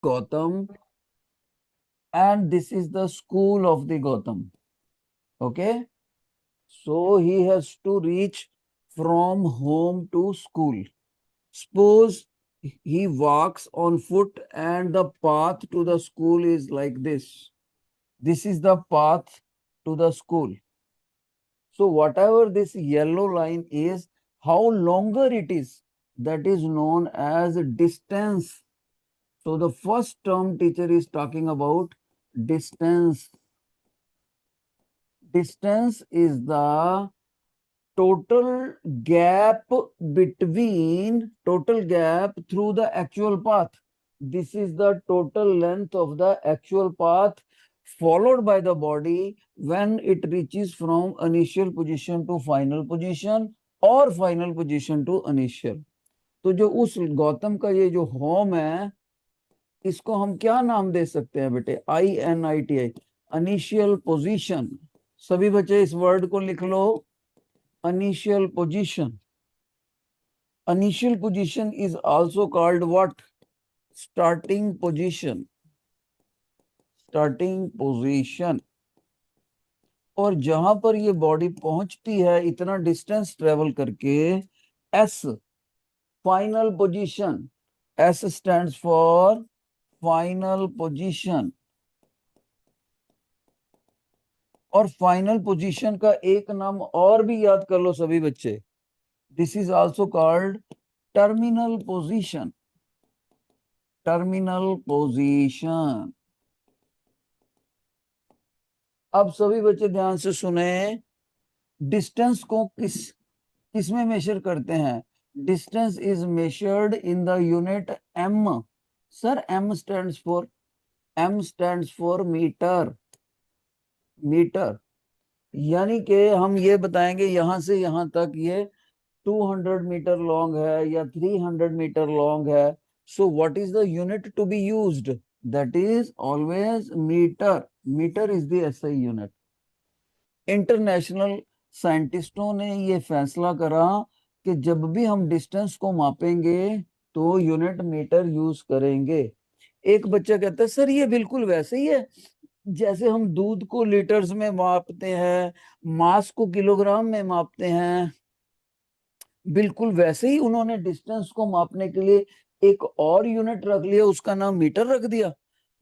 Gautam, and this is the school of the Gautam. Okay, so he has to reach from home to school. Suppose he walks on foot and the path to the school is like this. This is the path to the school. So whatever this yellow line is, how longer it is, that is known as distance. So the first term teacher is talking about distance. Distance is the total gap through the actual path. This is the total length of the actual path followed by the body when it reaches from initial position to final position or final position to initial. तो जो उस गौतम का ये जो home है, इसको हम क्या नाम दे सकते हैं बेटे? INITI, initial position. सभी बच्चे इस वर्ड को लिख लो, initial position. Initial position is also called what? Starting position. Starting position. और जहां पर ये बॉडी पहुंचती है इतना डिस्टेंस ट्रेवल करके, S, final position. S stands for final position. और फाइनल पोजीशन का एक नाम और भी याद कर लो सभी बच्चे. This is also called terminal position. Terminal position. अब सभी बच्चे ध्यान से सुने. डिस्टेंस को किस में मेजर करते हैं? Distance is measured in the unit m. Sir m stands for metre. Metre यानी कि हम ये बताएंगे यहां से यहां तक ये 200 मीटर लॉन्ग है या 300 मीटर लॉन्ग है. So what is the unit to be used? That is always meter. Meter is the SI unit. International साइंटिस्टों ने ये फैसला करा कि जब भी हम डिस्टेंस को मापेंगे तो यूनिट मीटर यूज करेंगे. एक बच्चा कहता है सर ये बिल्कुल वैसे ही है जैसे हम दूध को लीटर्स में मापते हैं, मास को किलोग्राम में मापते हैं. बिल्कुल वैसे ही उन्होंने डिस्टेंस को मापने के लिए एक और यूनिट रख लिया, उसका नाम मीटर रख दिया.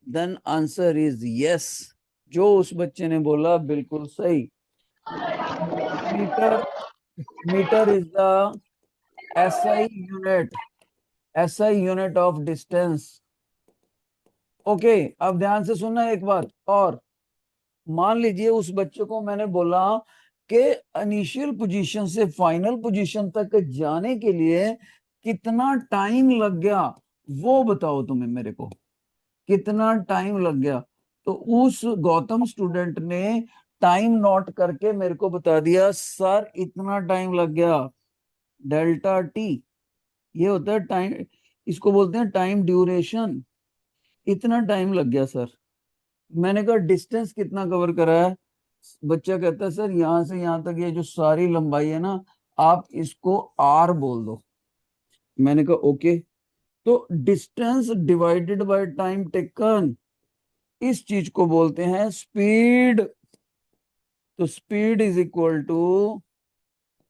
Then answer is yes. जो उस बच्चे ने बोला बिल्कुल सही. Metre is the SI unit of distance. Okay, अब ध्यान से सुनना एक बात और. मान लीजिए उस बच्चे को मैंने बोला कि इनिशियल पोजीशन से फाइनल पोजीशन तक जाने के लिए कितना टाइम लग गया, वो बताओ तुम्हें मेरे को, कितना टाइम लग गया. तो उस गौतम स्टूडेंट ने टाइम नोट करके मेरे को बता दिया, सर इतना टाइम लग गया. डेल्टा टी ये होता है टाइम, इसको बोलते हैं टाइम ड्यूरेशन. इतना टाइम लग गया सर. मैंने कहा डिस्टेंस कितना कवर करा है? बच्चा कहता है सर यहां से यहां तक ये जो सारी लंबाई है ना, आप इसको R बोल दो. मैंने कहा ओके. तो distance divided by time taken, इस चीज को बोलते हैं स्पीड. तो स्पीड इज इक्वल टू,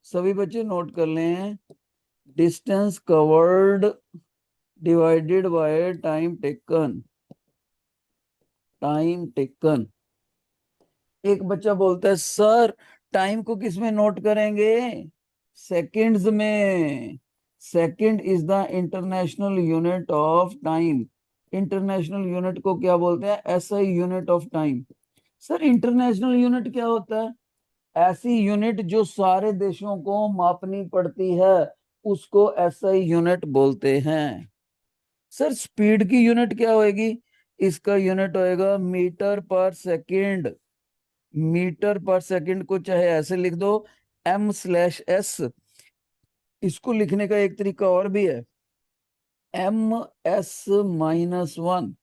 सभी बच्चे नोट कर लें, distance covered divided by time taken. Time taken. एक बच्चा बोलता है सर टाइम को किस में नोट करेंगे? सेकंड्स में. Second is the international unit of time. International unit को क्या बोलते हैं? SI unit of time. Sir international unit क्या होता है? ऐसी यूनिट जो सारे देशों को मापनी पड़ती है उसको SI यूनिट बोलते हैं. सर स्पीड की यूनिट क्या होएगी? इसका यूनिट होएगा metre per second. Metre per second को चाहे ऐसे लिख दो m/s. इसको लिखने का एक तरीका और भी है, ms-1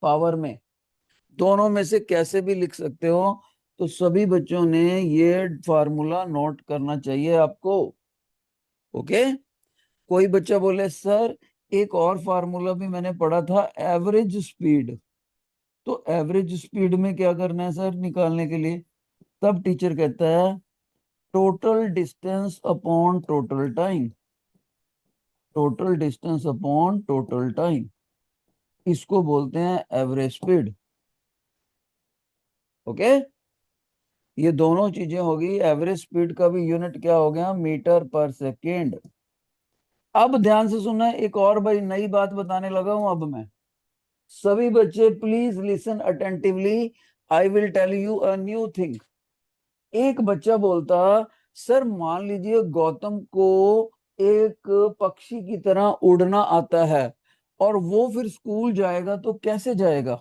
पावर में. दोनों में से कैसे भी लिख सकते हो. तो सभी बच्चों ने ये फार्मूला नोट करना चाहिए आपको. ओके. कोई बच्चा बोले सर एक और फार्मूला भी मैंने पढ़ा था, एवरेज स्पीड। तो एवरेज स्पीड में क्या करना है सर निकालने के लिए? तब टीचर कहता है total distance upon total time, total distance upon total time, इसको बोलते हैं एवरेज स्पीड। ओके, ये दोनों चीजें होगी। एवरेज स्पीड का भी यूनिट क्या हो गया? Metre per second. अब ध्यान से सुनना, एक और भाई नई बात बताने लगा हूं अब मैं। सभी बच्चे please listen attentively, I will tell you a new thing. एक बच्चा बोलता, सर मान लीजिए गौतम को एक पक्षी की तरह उड़ना आता है और वो फिर स्कूल जाएगा तो कैसे जाएगा?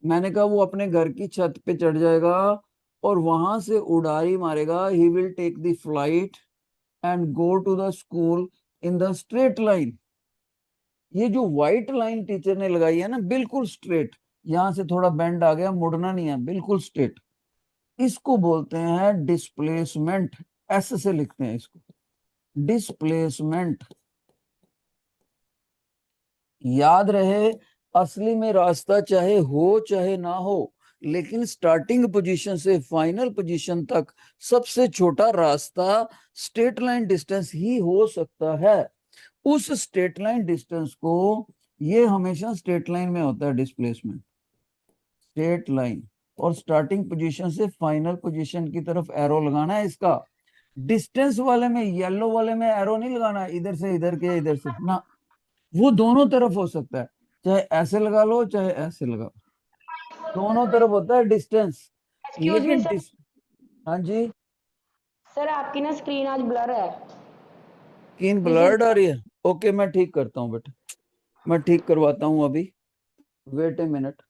मैंने कहा वो अपने घर की छत पे चढ़ जाएगा और वहां से उड़ारी मारेगा। He will take the flight and go to the school in the straight line. ये जो व्हाइट लाइन टीचर ने लगाई है ना, बिल्कुल स्ट्रेट, यहां से थोड़ा बेंड आ गया, मुड़ना नहीं है, बिल्कुल स्ट्रेट, इसको बोलते हैं डिस्प्लेसमेंट। एस से लिखते हैं इसको, डिस्प्लेसमेंट। याद रहे, असली में रास्ता चाहे हो चाहे ना हो, लेकिन स्टार्टिंग पोजीशन से फाइनल पोजीशन तक सबसे छोटा रास्ता स्ट्रेट लाइन डिस्टेंस ही हो सकता है। उस स्ट्रेट लाइन डिस्टेंस को, ये हमेशा स्ट्रेट लाइन में होता है डिस्प्लेसमेंट, स्ट्रेट लाइन, और स्टार्टिंग पोजीशन से फाइनल पोजीशन की तरफ एरो लगाना है इसका। डिस्टेंस वाले में, येलो वाले में एरो नहीं लगाना इधर से इधर के इधर से ना, वो दोनों तरफ हो सकता है, चाहे ऐसे लगा लो चाहे ऐसे लगा लो, दोनों तरफ होता है डिस्टेंस। एक्सक्यूज मी लेकिन सर। हाँ जी। सर आपकी ना स्क्रीन आज ब्लर है। स्क्रीन दिस इज ब्लर्ड आ रही है? ओके, मैं ठीक करता हूँ बेटा, मैं ठीक करवाता हूँ अभी, वेट ए मिनट।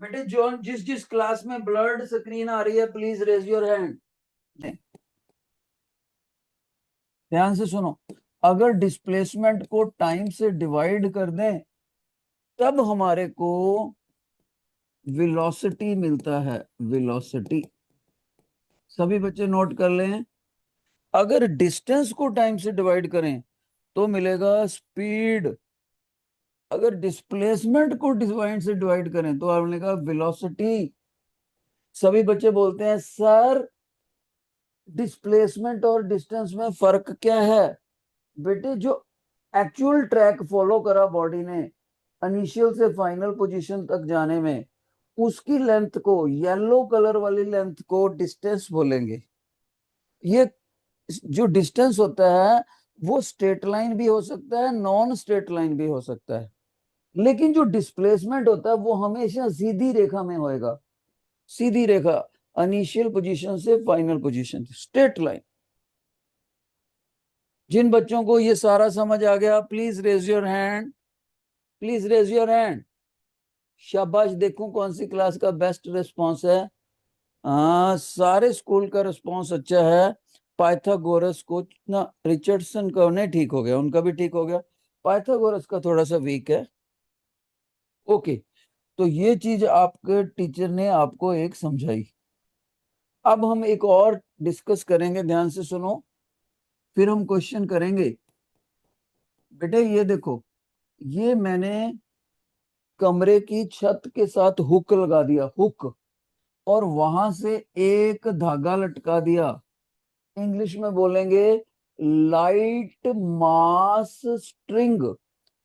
बेटे जो जिस जिस क्लास में ब्लर्ड स्क्रीन आ रही है प्लीज रेज योर हैंड। ध्यान से सुनो, अगर डिस्प्लेसमेंट को टाइम से डिवाइड कर दें तब हमारे को वेलोसिटी मिलता है, वेलोसिटी। सभी बच्चे नोट कर लें, अगर डिस्टेंस को टाइम से डिवाइड करें तो मिलेगा स्पीड, अगर डिस्प्लेसमेंट को डिवाइड से डिवाइड करें तो आपने कहा वेलोसिटी। सभी बच्चे बोलते हैं सर डिस्प्लेसमेंट और डिस्टेंस में फर्क क्या है? बेटे जो एक्चुअल ट्रैक फॉलो करा बॉडी ने इनिशियल से फाइनल पोजीशन तक जाने में, उसकी लेंथ को, येलो कलर वाली लेंथ को डिस्टेंस बोलेंगे। ये जो डिस्टेंस होता है वो स्ट्रेट लाइन भी हो सकता है, नॉन स्ट्रेट लाइन भी हो सकता है, लेकिन जो डिस्प्लेसमेंट होता है वो हमेशा सीधी रेखा में होएगा, सीधी रेखा, इनिशियल पोजीशन से फाइनल पोजीशन, स्ट्रेट लाइन। जिन बच्चों को ये सारा समझ आ गया please raise your hand, please raise your hand. शाबाश, देखूं कौन सी क्लास का बेस्ट रिस्पांस है। हाँ, सारे स्कूल का रिस्पांस अच्छा है। पाइथागोरस को ना, रिचर्डसन का नहीं ठीक हो गया, उनका भी ठीक हो गया, पाइथागोरस का थोड़ा सा वीक है। ओके, तो ये चीज आपके टीचर ने आपको एक समझाई। अब हम एक और डिस्कस करेंगे, ध्यान से सुनो, फिर हम क्वेश्चन करेंगे। बेटे ये देखो, ये मैंने कमरे की छत के साथ हुक लगा दिया, हुक, और वहां से एक धागा लटका दिया। इंग्लिश में बोलेंगे light mass string,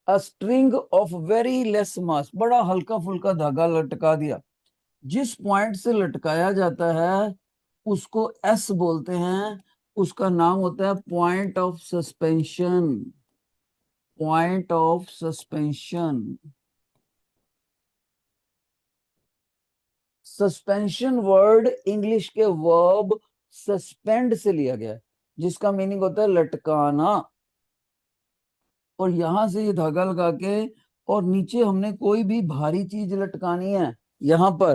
a string of very less मास, बड़ा हल्का फुल्का धागा लटका दिया। जिस पॉइंट से लटकाया जाता है उसको एस बोलते हैं, उसका नाम होता है point of suspension, point of suspension. Suspension word English के वर्ब सस्पेंड से लिया गया है, जिसका मीनिंग होता है लटकाना। और यहां से ये धागा लगा के, और नीचे हमने कोई भी भारी चीज लटकानी है, यहां पर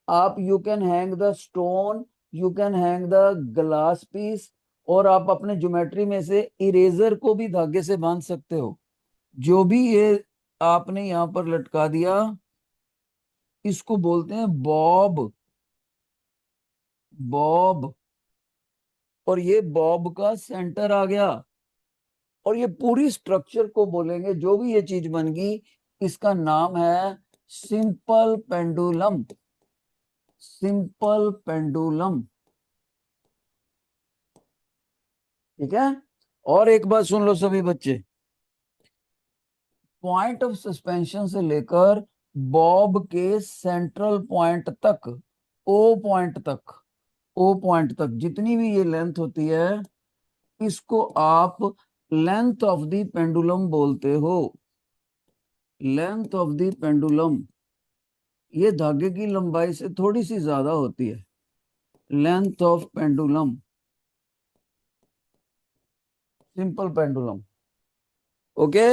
आप you can hang the stone, you can hang the glass piece, और आप अपने ज्योमेट्री में से इरेजर को भी धागे से बांध सकते हो। जो भी ये आपने यहाँ पर लटका दिया, इसको बोलते हैं बॉब। बॉब। और ये बॉब का सेंटर आ गया। और ये पूरी स्ट्रक्चर को बोलेंगे, जो भी ये चीज बन गई, इसका नाम है सिंपल पेंडुलम। Simple pendulum. ठीक है। और एक बात सुन लो सभी बच्चे, पॉइंट ऑफ सस्पेंशन से लेकर बॉब के सेंट्रल पॉइंट तक, ओ पॉइंट तक, ओ पॉइंट तक जितनी भी ये लेंथ होती है, इसको आप लेंथ ऑफ द पेंडुलम बोलते हो। Length of the pendulum. ये धागे की लंबाई से थोड़ी सी ज्यादा होती है। Length of pendulum. Simple pendulum. Okay.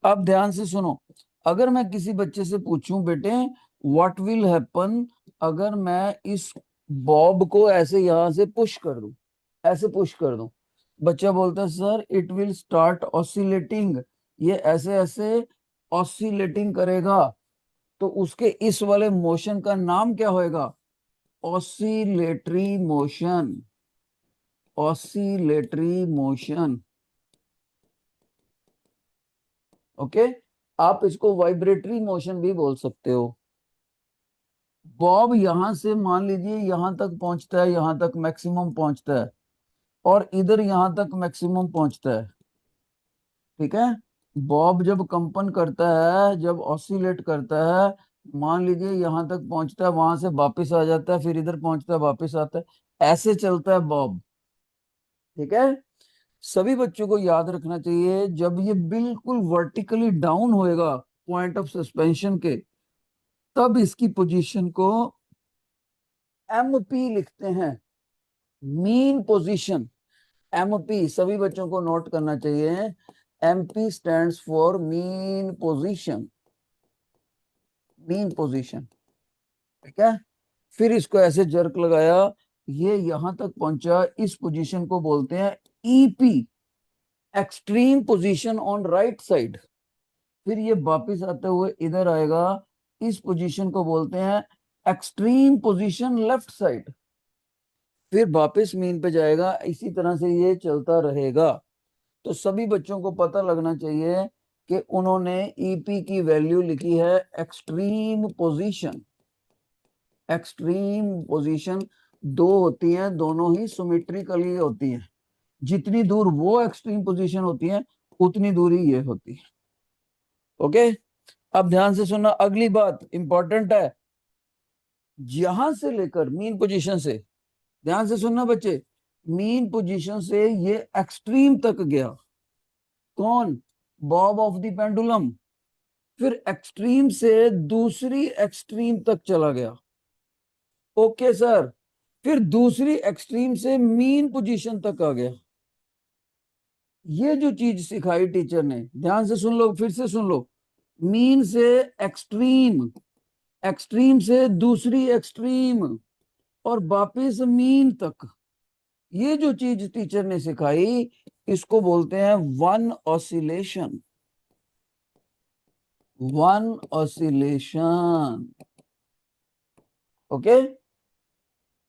अब ध्यान से सुनो, अगर मैं किसी बच्चे से पूछूं, बेटे व्हाट विल हैपन अगर मैं इस बॉब को ऐसे यहां से पुश कर दूं, ऐसे पुश कर दूं, बच्चा बोलता है sir it will start oscillating. ये ऐसे ऐसे ऑसिलेटिंग करेगा। तो उसके इस वाले मोशन का नाम क्या होएगा? Oscillatory motion. Oscillatory motion. Okay. आप इसको वाइब्रेटरी मोशन भी बोल सकते हो। बॉब यहां से मान लीजिए यहां तक पहुंचता है, यहां तक मैक्सिमम पहुंचता है, और इधर यहां तक मैक्सिमम पहुंचता है। ठीक है। बॉब जब कंपन करता है, जब ऑसिलेट करता है, मान लीजिए यहां तक पहुंचता है, वहां से वापस आ जाता है, फिर इधर पहुंचता है, वापस आता है, ऐसे चलता है बॉब। ठीक है। सभी बच्चों को याद रखना चाहिए, जब ये बिल्कुल वर्टिकली डाउन होएगा पॉइंट ऑफ सस्पेंशन के, तब इसकी पोजीशन को एमपी लिखते हैं, मीन पोजीशन। एमपी सभी बच्चों को नोट करना चाहिए। MP stands for mean position. Mean position. ठीक है। फिर इसको ऐसे जर्क लगाया, ये यहां तक पहुंचा, इस पोजीशन को बोलते हैं EP, extreme position on right side. फिर ये वापिस आते हुए इधर आएगा, इस पोजीशन को बोलते हैं एक्सट्रीम पोजीशन लेफ्ट साइड। फिर वापस मीन पे जाएगा, इसी तरह से ये चलता रहेगा। तो सभी बच्चों को पता लगना चाहिए कि उन्होंने ईपी की वैल्यू लिखी है एक्सट्रीम पोजीशन। एक्सट्रीम पोजीशन दो होती हैं, दोनों ही सिमेट्रिकली होती हैं। जितनी दूर वो एक्सट्रीम पोजीशन होती है, उतनी दूरी ये होती है। ओके। अब ध्यान से सुनना, अगली बात इंपॉर्टेंट है। यहां से लेकर मीन पोजीशन से, ध्यान से सुनना बच्चे, मीन पोजीशन से ये एक्सट्रीम तक गया। कौन? Bob of the pendulum. फिर एक्सट्रीम से दूसरी एक्सट्रीम तक चला गया। Okay sir. फिर दूसरी एक्सट्रीम से मीन पोजीशन तक आ गया। ये जो चीज सिखाई टीचर ने, ध्यान से सुन लो, फिर से सुन लो। मीन से एक्सट्रीम, एक्सट्रीम से दूसरी एक्सट्रीम, और वापिस मीन तक। ये जो चीज टीचर ने सिखाई, इसको बोलते हैं one oscillation. One oscillation. Okay.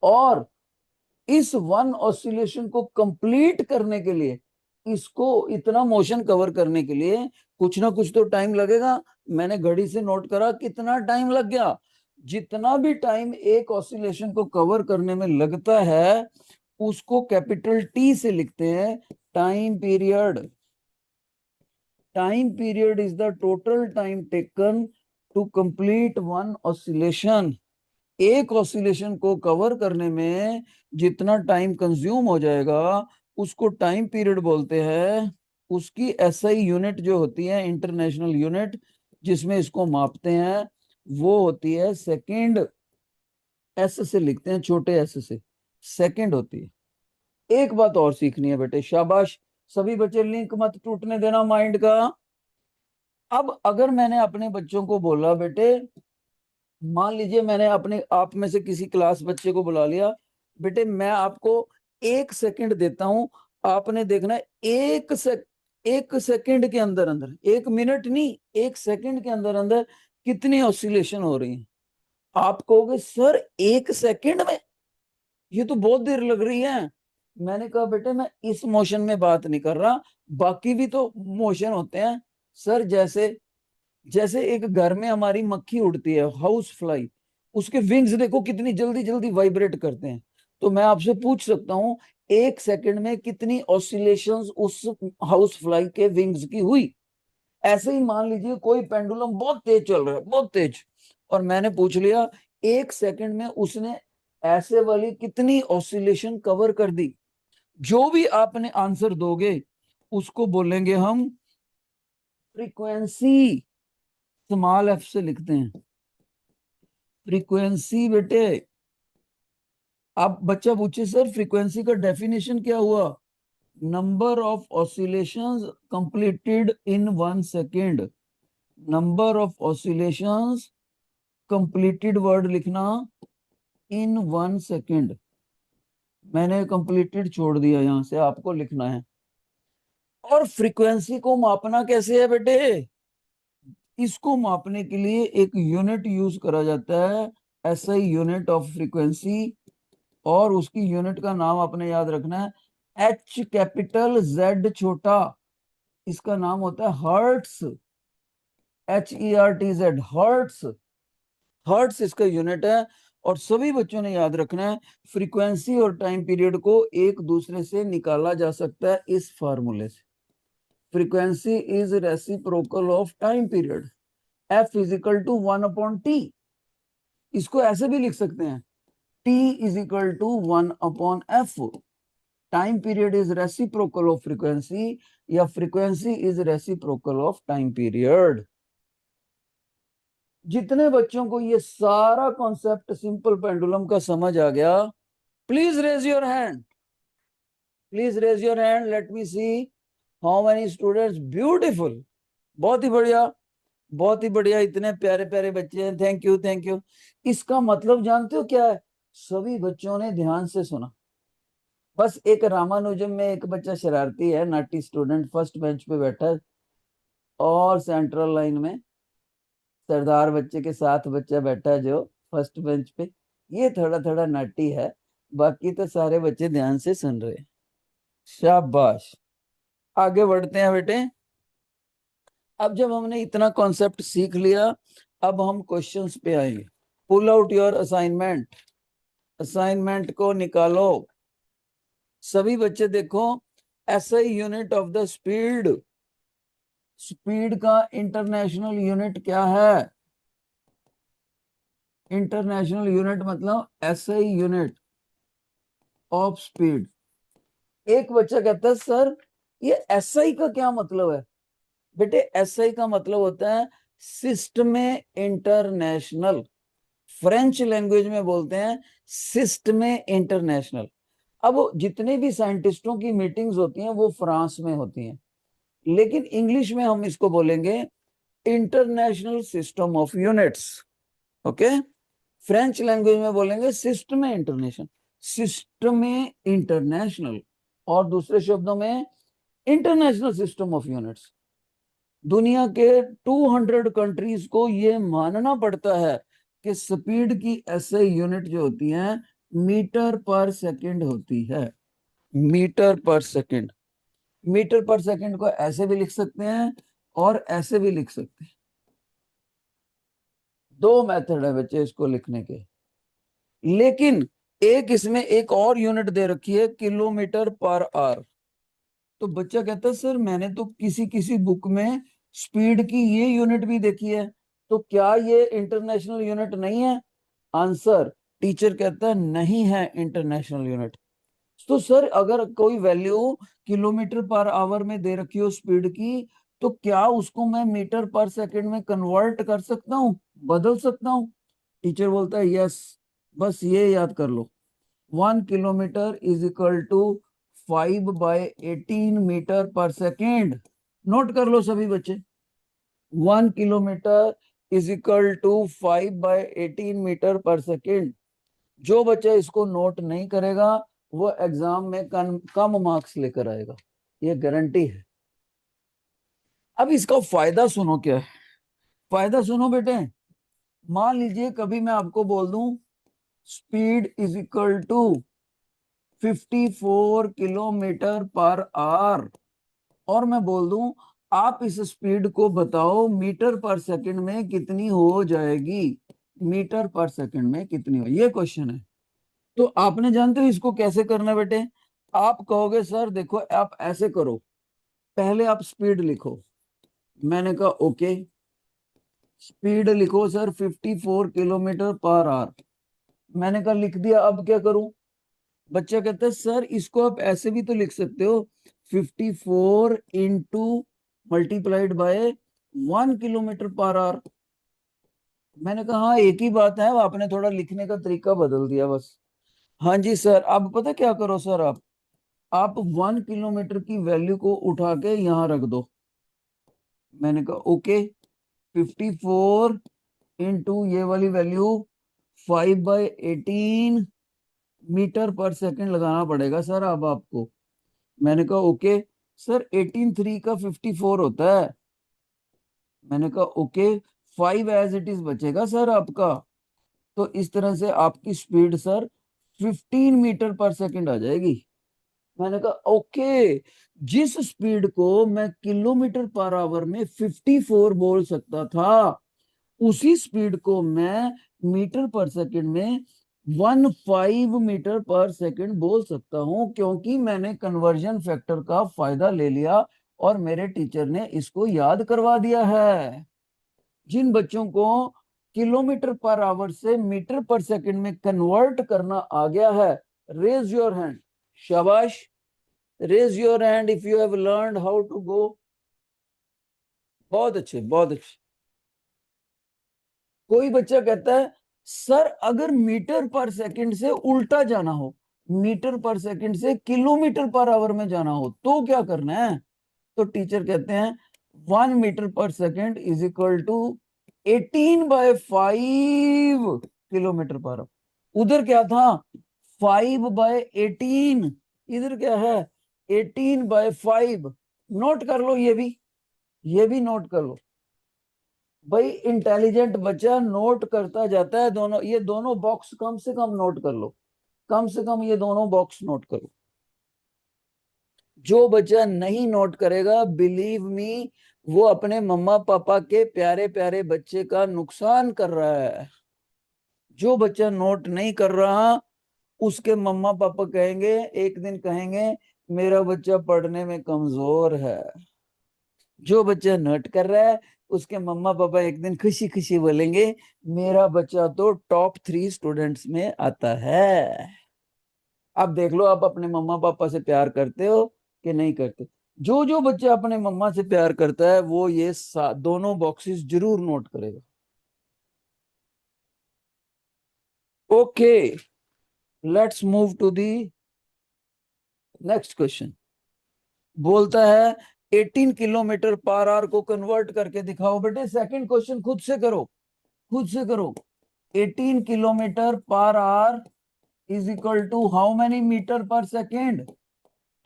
और इस वन ऑसिलेशन को कंप्लीट करने के लिए, इसको इतना मोशन कवर करने के लिए कुछ ना कुछ तो टाइम लगेगा। मैंने घड़ी से नोट करा कितना टाइम लग गया। जितना भी टाइम एक ऑसिलेशन को कवर करने में लगता है, उसको कैपिटल टी से लिखते हैं, time period. Time period is the total time taken to complete one oscillation. एक ऑसिलेशन को कवर करने में जितना टाइम कंज्यूम हो जाएगा, उसको टाइम पीरियड बोलते हैं। उसकी एसआई यूनिट जो होती है, इंटरनेशनल यूनिट जिसमें इसको मापते हैं, वो होती है सेकंड। एस से लिखते हैं, छोटे एस से, सेकंड होती है। एक बात और सीखनी है बेटे, शाबाश। सभी बच्चे लिंक मत टूटने देना माइंड का। अब अगर मैंने अपने बच्चों को बोला बेटे मान लीजिए मैंने अपने आप में से किसी क्लास बच्चे को बुला लिया, बेटे मैं आपको 1 सेकंड देता हूं, आपने देखना है 1 सेकंड के अंदर अंदर, 1 मिनट नहीं, 1 सेकंड के अंदर अंदर कितनी ऑसिलेशन हो रही है। आप कहोगे सर 1 सेकंड में, ये तो बहुत देर लग रही है। मैंने कहा बेटे मैं इस मोशन में बात नहीं कर रहा, बाकी भी तो मोशन होते हैं। सर जैसे जैसे एक घर में हमारी मक्खी उड़ती है, हाउस फ्लाई, उसके विंग्स देखो कितनी जल्दी जल्दी वाइब्रेट करते हैं। तो मैं आपसे पूछ सकता हूँ 1 सेकंड में कितनी ऑसिलेशंस उस हाउस फ्लाई के विंग्स की हुई। ऐसे ही मान लीजिए कोई पेंडुलम बहुत तेज चल रहा है, बहुत तेज, और मैंने पूछ लिया 1 सेकंड में उसने ऐसे वाली कितनी ऑसिलेशन कवर कर दी। जो भी आपने आंसर दोगे उसको बोलेंगे हम फ्रीक्वेंसी, स्मॉल एफ से लिखते हैं फ्रीक्वेंसी। बेटे आप बच्चा पूछे सर फ्रीक्वेंसी का डेफिनेशन क्या हुआ, number of oscillations completed in 1 second. Number of oscillations completed word लिखना इन 1 सेकेंड। मैंने कंप्लीटेड छोड़ दिया, यहां से आपको लिखना है। और फ्रीक्वेंसी को मापना कैसे है बेटे, इसको मापने के लिए एक यूनिट यूज करा जाता है, ऐसा ही यूनिट ऑफ फ्रीक्वेंसी। और उसकी यूनिट का नाम आपने याद रखना है, एच कैपिटल जेड छोटा, इसका नाम होता है हर्ट्स। HERTZ, hertz. हर्ट्स इसका यूनिट है। और सभी बच्चों ने याद रखना है, फ्रीक्वेंसी और टाइम पीरियड को एक दूसरे से निकाला जा सकता है इस फार्मूले से। Frequency is reciprocal of time period, F is equal to 1/T। इसको ऐसे भी लिख सकते हैं, T is equal to 1/F। Time period is reciprocal of frequency, या frequency is reciprocal of time period. जितने बच्चों को ये सारा कॉन्सेप्ट सिंपल पेंडुलम का समझ आ गया, please raise your hand, please raise your hand, let me see how many students. Beautiful, बहुत ही बढ़िया, बहुत ही बढ़िया, इतने प्यारे प्यारे बच्चे हैं, थैंक यू थैंक यू। इसका मतलब जानते हो क्या है, सभी बच्चों ने ध्यान से सुना। बस एक रामानुजम में एक बच्चा शरारती है, नाटी स्टूडेंट, फर्स्ट बेंच पे बैठा है, और सेंट्रल लाइन में सरदार बच्चे के साथ बच्चा बैठा है जो फर्स्ट बेंच पे, ये थोड़ा थोड़ा नाटी है, बाकी तो सारे बच्चे ध्यान से सुन रहे हैं। शाबाश, आगे बढ़ते हैं बेटे। अब जब हमने इतना कॉन्सेप्ट सीख लिया, अब हम क्वेश्चंस पे आएंगे। Pull out your assignment, assignment को निकालो। सभी बच्चे देखो, SI unit of the speed, speed का इंटरनेशनल यूनिट क्या है। इंटरनेशनल यूनिट मतलब एसआई यूनिट ऑफ स्पीड। एक बच्चा कहता है सर ये एसआई का क्या मतलब है। बेटे एसआई का मतलब होता है सिस्टमे इंटरनेशनल, फ्रेंच लैंग्वेज में बोलते हैं सिस्टमे इंटरनेशनल। अब जितने भी साइंटिस्टों की मीटिंग्स होती हैं वो फ्रांस में होती हैं, लेकिन इंग्लिश में हम इसको बोलेंगे international system of units. Okay, French language में बोलेंगे सिस्टम इंटरनेशनल, सिस्टम इंटरनेशनल, और दूसरे शब्दों में इंटरनेशनल सिस्टम ऑफ यूनिट्स। दुनिया के 200 कंट्रीज को ये मानना पड़ता है कि स्पीड की ऐसे यूनिट जो होती है मीटर पर सेकंड होती है, metre per second. Metre per second को ऐसे भी लिख सकते हैं और ऐसे भी लिख सकते हैं, दो मेथड है बच्चे इसको लिखने के। लेकिन एक इसमें एक और यूनिट दे रखी है, किलोमीटर पर आवर। तो बच्चा कहता है सर मैंने तो किसी किसी बुक में स्पीड की ये यूनिट भी देखी है, तो क्या ये इंटरनेशनल यूनिट नहीं है। आंसर, टीचर कहता है नहीं है इंटरनेशनल यूनिट। तो सर अगर कोई वैल्यू किलोमीटर पर आवर में दे रखी हो स्पीड की, तो क्या उसको मैं मीटर पर सेकंड में कन्वर्ट कर सकता हूँ, बदल सकता हूँ। टीचर बोलता है यस, बस ये याद कर लो, 1 kilometre is equal to 5/18 metre per second. Note कर लो सभी बच्चे, 1 kilometre is equal to 5/18 metre per second. जो बच्चा इसको नोट नहीं करेगा वो एग्जाम में कम मार्क्स लेकर आएगा, ये गारंटी है। अब इसका फायदा सुनो क्या है। फायदा सुनो बेटे, मान लीजिए कभी मैं आपको बोल दूं speed is equal to 54 kilometre per hour, और मैं बोल दूं आप इस स्पीड को बताओ मीटर पर सेकंड में कितनी हो जाएगी, मीटर पर सेकंड में कितनी हो, ये क्वेश्चन है। तो आपने जानते हो इसको कैसे करना है बेटे। आप कहोगे सर देखो आप ऐसे करो, पहले आप स्पीड लिखो। मैंने कहा ओके, स्पीड लिखो सर 54 किलोमीटर पर आवर। मैंने कहा लिख दिया, अब क्या करूं। बच्चा कहता है सर इसको आप ऐसे भी तो लिख सकते हो, 54 into multiplied by 1 kilometre per our. मैंने कहा हाँ एक ही बात है, आपने थोड़ा लिखने का तरीका बदल दिया बस। हाँ जी सर, अब पता क्या करो सर, आप 1 किलोमीटर की वैल्यू को उठा के यहाँ रख दो। मैंने कहा ओके, 54 इंटू ये वाली वैल्यू 5/18 मीटर पर सेकंड लगाना पड़ेगा सर अब आपको। मैंने कहा ओके सर, 18 3 का 54 होता है। मैंने कहा ओके, 5 एज इट इज बचेगा सर आपका। तो इस तरह से आपकी speed sir 15 metre per second आ जाएगी। मैंने कहा ओके, जिस स्पीड को मैं किलोमीटर पर आवर में 54 बोल सकता था, उसी स्पीड को मैं मीटर पर सेकंड में 15 मीटर पर सेकंड बोल सकता हूं, क्योंकि मैंने कन्वर्जन फैक्टर का फायदा ले लिया और मेरे टीचर ने इसको याद करवा दिया है। जिन बच्चों को किलोमीटर पर आवर से मीटर पर सेकंड में कन्वर्ट करना आ गया है, रेज योर हैंड। शाबाश, raise your hand if you have learned how to go. बहुत अच्छे, बहुत अच्छे। कोई बच्चा कहता है सर अगर मीटर पर सेकंड से उल्टा जाना हो, मीटर पर सेकंड से किलोमीटर पर आवर में जाना हो तो क्या करना है। तो टीचर कहते हैं 1 metre per second is equal to 18/5 kilometre per hour. उधर क्या था 5/18, इधर क्या है 18/5। नोट कर लो, ये भी नोट कर लो भाई। इंटेलिजेंट बच्चा नोट करता जाता है, दोनों ये दोनों बॉक्स कम से कम नोट कर लो, कम से कम ये दोनों बॉक्स नोट करो। जो बच्चा नहीं नोट करेगा बिलीव मी, वो अपने मम्मा पापा के प्यारे प्यारे बच्चे का नुकसान कर रहा है। जो बच्चा नोट नहीं कर रहा उसके मम्मा पापा कहेंगे, एक दिन कहेंगे मेरा बच्चा पढ़ने में कमजोर है। जो बच्चा नोट कर रहा है उसके मम्मा पापा एक दिन खुशी खुशी बोलेंगे मेरा बच्चा तो टॉप 3 स्टूडेंट्स में आता है। अब देख लो आप अपने मम्मा पापा से प्यार करते हो कि नहीं करते। जो जो बच्चा अपने मम्मा से प्यार करता है वो ये दोनों बॉक्सेस जरूर नोट करेगा। Okay, let's move to the next question. बोलता है 18 किलोमीटर पर आवर को कन्वर्ट करके दिखाओ। बेटे सेकंड क्वेश्चन खुद से करो, खुद से करो। 18 kilometer per hour is equal to how many meter per second.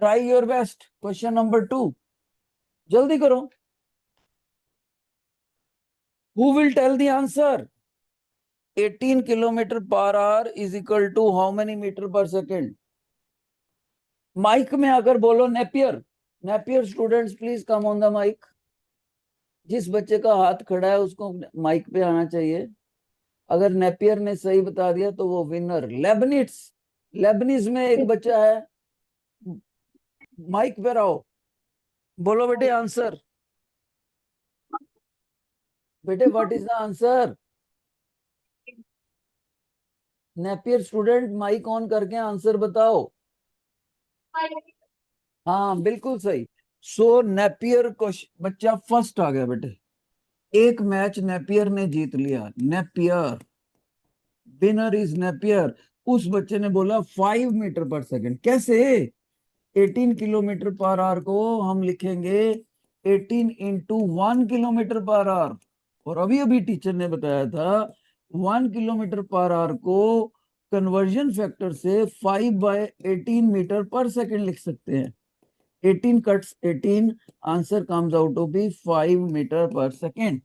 Try your best. Question number 2, जल्दी करो। Who will tell the answer. 18 kilometer per hour is equal to how many meter per second. Mic में आकर बोलो Napier. Napier students please come on the mic. जिस बच्चे का हाथ खड़ा है उसको माइक पे आना चाहिए। अगर नेपियर ने सही बता दिया तो वो विनर। लेबनिट्स, लेबनिज में एक बच्चा है, माइक पे आओ, बोलो बेटे आंसर। बेटे what is the answer. Napier student mic on करके आंसर बताओ। हाँ बिल्कुल सही। सो नेपियर को बच्चा फर्स्ट आ गया बेटे। एक मैच नेपियर ने जीत लिया। Napier, winner is Napier. उस बच्चे ने बोला 5 मीटर पर सेकंड। कैसे 18 किलोमीटर पर आवर को हम लिखेंगे 18 इंटू 1 किलोमीटर पर आवर। और अभी अभी टीचर ने बताया था 1 किलोमीटर पर आवर को कन्वर्जन फैक्टर से 5/18 मीटर पर सेकेंड लिख सकते हैं। 18 cuts 18, answer comes out to be 5 metre per second.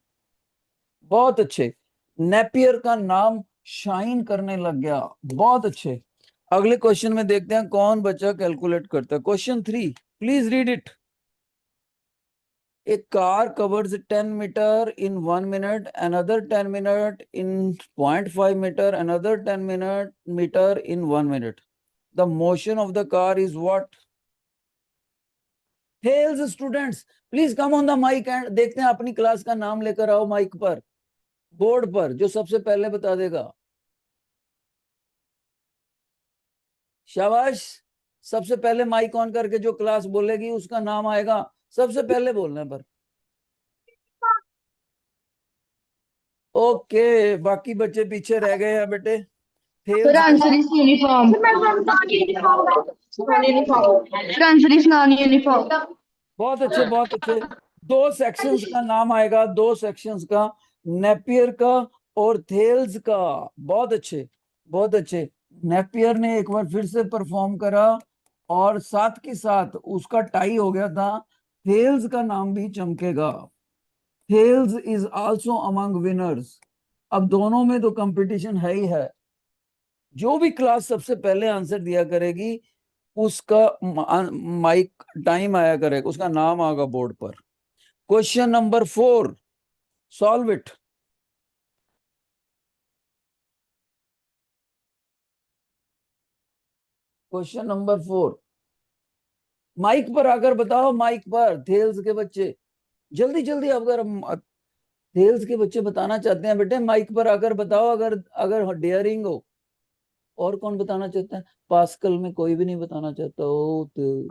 बहुत अच्छे। नेपियर का नाम शाइन करने लग गया। बहुत अच्छे। अगले क्वेश्चन में देखते हैं कौन बच्चा कैलकुलेट करता है। Question 3, please read it. A car covers 10 meter in 1 minute, another 10 minute in 0.5 meter, another 10 meter in 1 minute. The motion of the car is what? Hails students, please come on the mic and देखते हैं अपनी class का नाम लेकर आओ mic पर, board पर, जो सबसे पहले बता देगा। शाबाश। सबसे पहले माइक ऑन करके जो क्लास बोलेगी उसका नाम आएगा सबसे पहले बोलने पर। ओके, बाकी बच्चे पीछे रह गए हैं बेटे। Sir, Tails, answer is uniform. Sir, answer is non-uniform. बहुत अच्छे बहुत अच्छे। दो सेक्शंस का नाम आएगा, दो सेक्शंस का, नेपियर का और थेल्स का। बहुत अच्छे बहुत अच्छे। नेपियर ने एक बार फिर से परफॉर्म करा और साथ के साथ उसका टाई हो गया था। थेल्स का नाम भी चमकेगा। Thales is also among winners. अब दोनों में तो कंपटीशन है ही है। जो भी क्लास सबसे पहले आंसर दिया करेगी उसका माइक टाइम आया करेगा, उसका नाम आएगा बोर्ड पर। Question number 4, solve it. Question number 4, mic पर आकर बताओ, माइक पर थेल्स के बच्चे जल्दी जल्दी। अगर थेल्स के बच्चे बताना चाहते हैं बेटे माइक पर आकर बताओ, अगर अगर डेयरिंग हो। और कौन बताना चाहता है? पास्कल में कोई भी नहीं बताना चाहता हो तो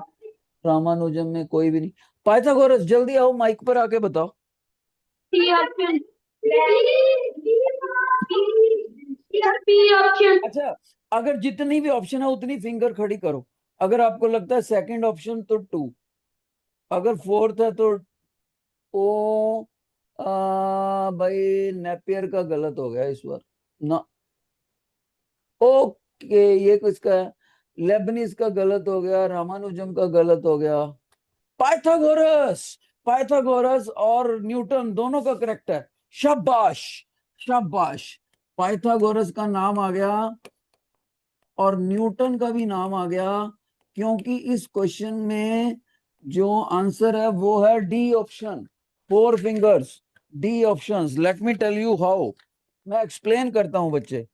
रामानुजम में कोई भी नहीं। पाइथागोरस जल्दी आओ, माइक पर आके बताओ। अच्छा, अगर जितनी भी ऑप्शन है उतनी फिंगर खड़ी करो। अगर आपको लगता है सेकंड ऑप्शन तो 2, अगर फोर्थ है तो ओ भाई नेपियर का गलत हो गया इस बार ना। ओके, ये किसका है? लेबनिज का गलत हो गया, रामानुजम का गलत हो गया। पाइथागोरस, पाइथागोरस और न्यूटन दोनों का करेक्ट है। शाबाश शाबाश। पाइथागोरस का नाम आ गया और न्यूटन का भी नाम आ गया, क्योंकि इस क्वेश्चन में जो आंसर है वो है D option, 4 fingers. D options, let me tell you how. मैं एक्सप्लेन करता हूं बच्चे,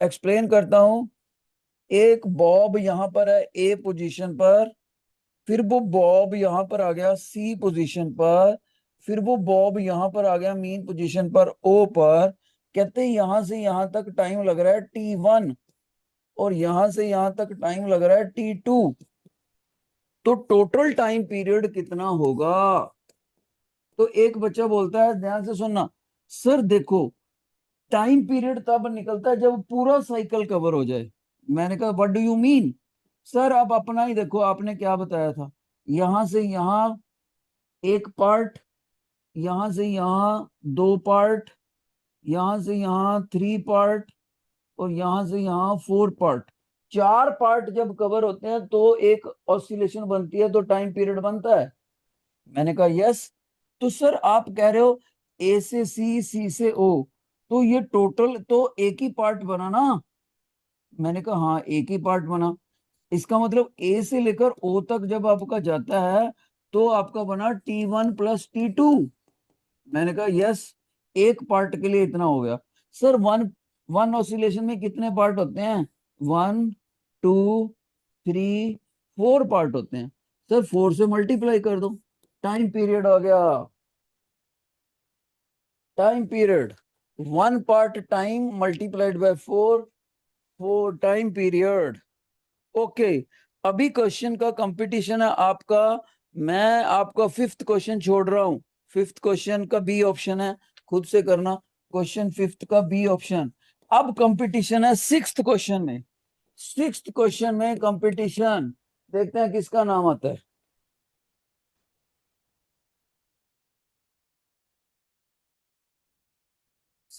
एक्सप्लेन करता हूं। एक बॉब यहां पर है ए पोजीशन पर, फिर वो बॉब यहां पर आ गया सी पोजीशन पर, फिर वो बॉब यहां पर आ गया मीन पोजीशन पर ओ पर। कहते हैं यहां से यहां तक टाइम लग रहा है T1 और यहां से यहां तक टाइम लग रहा है T2। तो टोटल टाइम पीरियड कितना होगा? तो एक बच्चा बोलता है, ध्यान से सुनना, सर देखो टाइम पीरियड तब निकलता है जब पूरा साइकिल कवर हो जाए। मैंने कहा what do you mean? Sir आप अपना ही देखो, आपने क्या बताया था, यहां से यहां एक पार्ट, यहां से यहां 2 पार्ट, यहां से यहां 3 पार्ट और यहां से यहां 4 पार्ट। 4 पार्ट जब कवर होते हैं तो एक ऑसिलेशन बनती है, तो टाइम पीरियड बनता है। मैंने कहा यस। तो सर आप कह रहे हो ए से सी, सी से ओ, तो ये टोटल तो एक ही पार्ट बना ना? मैंने कहा हाँ एक ही पार्ट बना। इसका मतलब ए से लेकर ओ तक जब आपका जाता है तो आपका बना T1 + T2। मैंने कहा यस, एक पार्ट के लिए इतना हो गया। सर वन वन ऑसिलेशन में कितने पार्ट होते हैं? 1, 2, 3, 4 पार्ट होते हैं। सर 4 से मल्टीप्लाई कर दो, टाइम पीरियड आ गया। Time period, 1 part time multiplied by 4, 4 time period. Okay, अभी क्वेश्चन का कंपटीशन है आपका। मैं आपका 5th क्वेश्चन छोड़ रहा हूं। 5th क्वेश्चन का बी ऑप्शन है, खुद से करना। क्वेश्चन 5 का बी ऑप्शन। अब कंपटीशन है 6th क्वेश्चन में। 6th क्वेश्चन में कंपटीशन, देखते हैं किसका नाम आता है।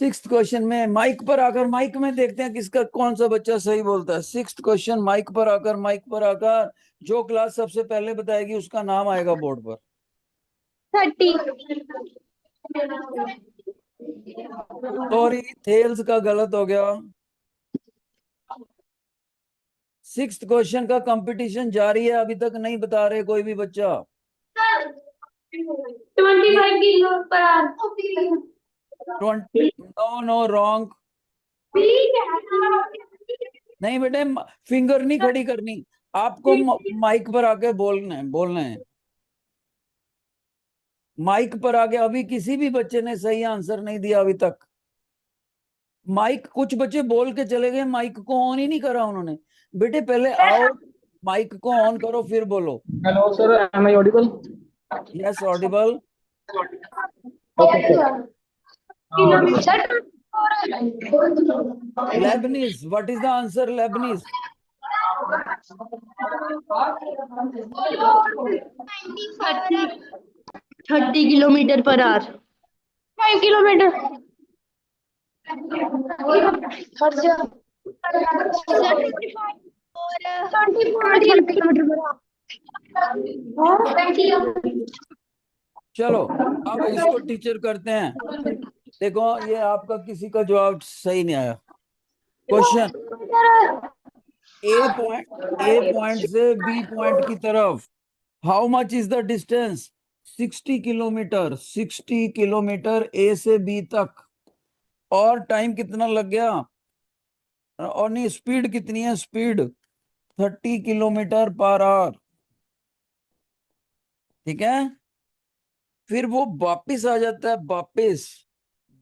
सिक्स्थ क्वेश्चन में माइक पर आकर, माइक में देखते हैं किसका कौन सा बच्चा सही बोलता है। सिक्स्थ क्वेश्चन, माइक पर आकर, माइक पर आकर, जो क्लास सबसे पहले बताएगी उसका नाम आएगा बोर्ड पर। 30। सॉरी, थेल्स का गलत हो गया। सिक्स्थ क्वेश्चन का कंपटीशन जारी है, अभी तक नहीं बता रहे कोई भी बच्चा। 25 kilo per hour. 20, no no wrong. नहीं बेटे, फिंगर नहीं खड़ी करनी, आपको माइक पर आके बोलना है, बोलना है माइक पर आके। अभी किसी भी बच्चे ने सही आंसर नहीं दिया अभी तक। माइक, कुछ बच्चे बोल के चले गए, माइक को ऑन ही नहीं करा उन्होंने। बेटे पहले आओ, माइक को ऑन करो फिर बोलो। Hello, sir. Am I audible? Yes, Audible. Okay, sir. Lebanese, what is the answer? Lebanese 30 kilometre per our. 5 kilometre. खर्चा 24 किलोमीटर पर आवर। चलो, अब इसको टीचर करते हैं। देखो, ये आपका किसी का जवाब सही नहीं आया। क्वेश्चन, ए पॉइंट से बी पॉइंट की तरफ how much is the distance? 60 kilometer. 60 kilometer A से बी तक। और टाइम कितना लग गया? और नहीं, स्पीड कितनी है? Speed 30 kilometre per our. ठीक है, फिर वो वापिस आ जाता है, वापिस।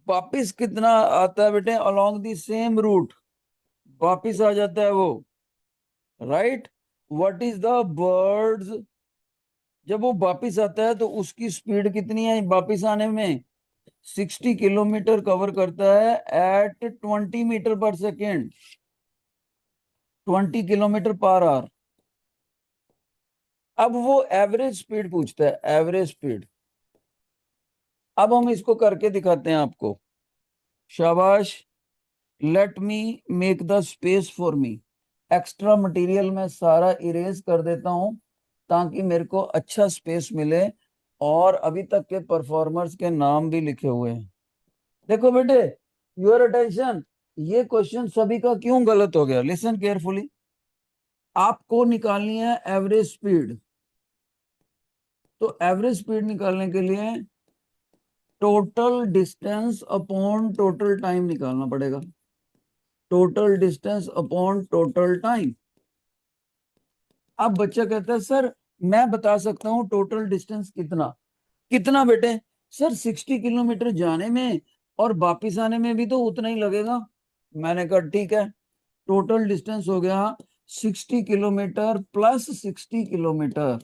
वापिस कितना आता है बेटे? अलोंग द सेम रूट वापिस आ जाता है वो, right. What is the birds? जब वो वापिस आता है तो उसकी स्पीड कितनी है वापिस आने में? 60 किलोमीटर कवर करता है eight 20 metre per second, 20 kilometre per our. अब वो एवरेज स्पीड पूछता है, एवरेज स्पीड। अब हम इसको करके दिखाते हैं आपको। शाबाश, let me make the space for me. Extra material मैं सारा इरेज कर देता हूं ताकि मेरे को अच्छा स्पेस मिले, और अभी तक के परफॉर्मर्स के नाम भी लिखे हुए हैं। देखो बेटे, योर अटेंशन, ये क्वेश्चन सभी का क्यों गलत हो गया? Listen carefully. आपको निकालनी है एवरेज स्पीड। तो एवरेज स्पीड निकालने के लिए total distance upon total time निकालना पड़ेगा। Total distance upon total time. अब बच्चा कहता है सर मैं बता सकता हूँ टोटल डिस्टेंस कितना। कितना बेटे? सर 60 किलोमीटर जाने में और वापिस आने में भी तो उतना ही लगेगा। मैंने कहा ठीक है, टोटल डिस्टेंस हो गया 60 किलोमीटर प्लस 60 किलोमीटर।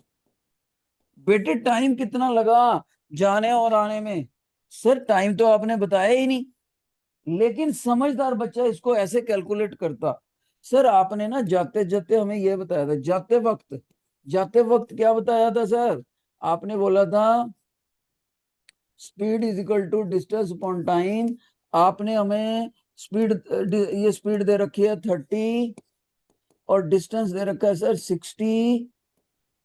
बेटे टाइम कितना लगा जाने और आने में? सर टाइम तो आपने बताया ही नहीं। लेकिन समझदार बच्चा इसको ऐसे कैलकुलेट करता। सर आपने ना जाते जाते हमें यह बताया था, जाते वक्त क्या बताया था सर? आपने बोला था speed is equal to distance upon time. आपने हमें स्पीड, ये स्पीड दे रखी है 30 और डिस्टेंस दे रखा है सर 60।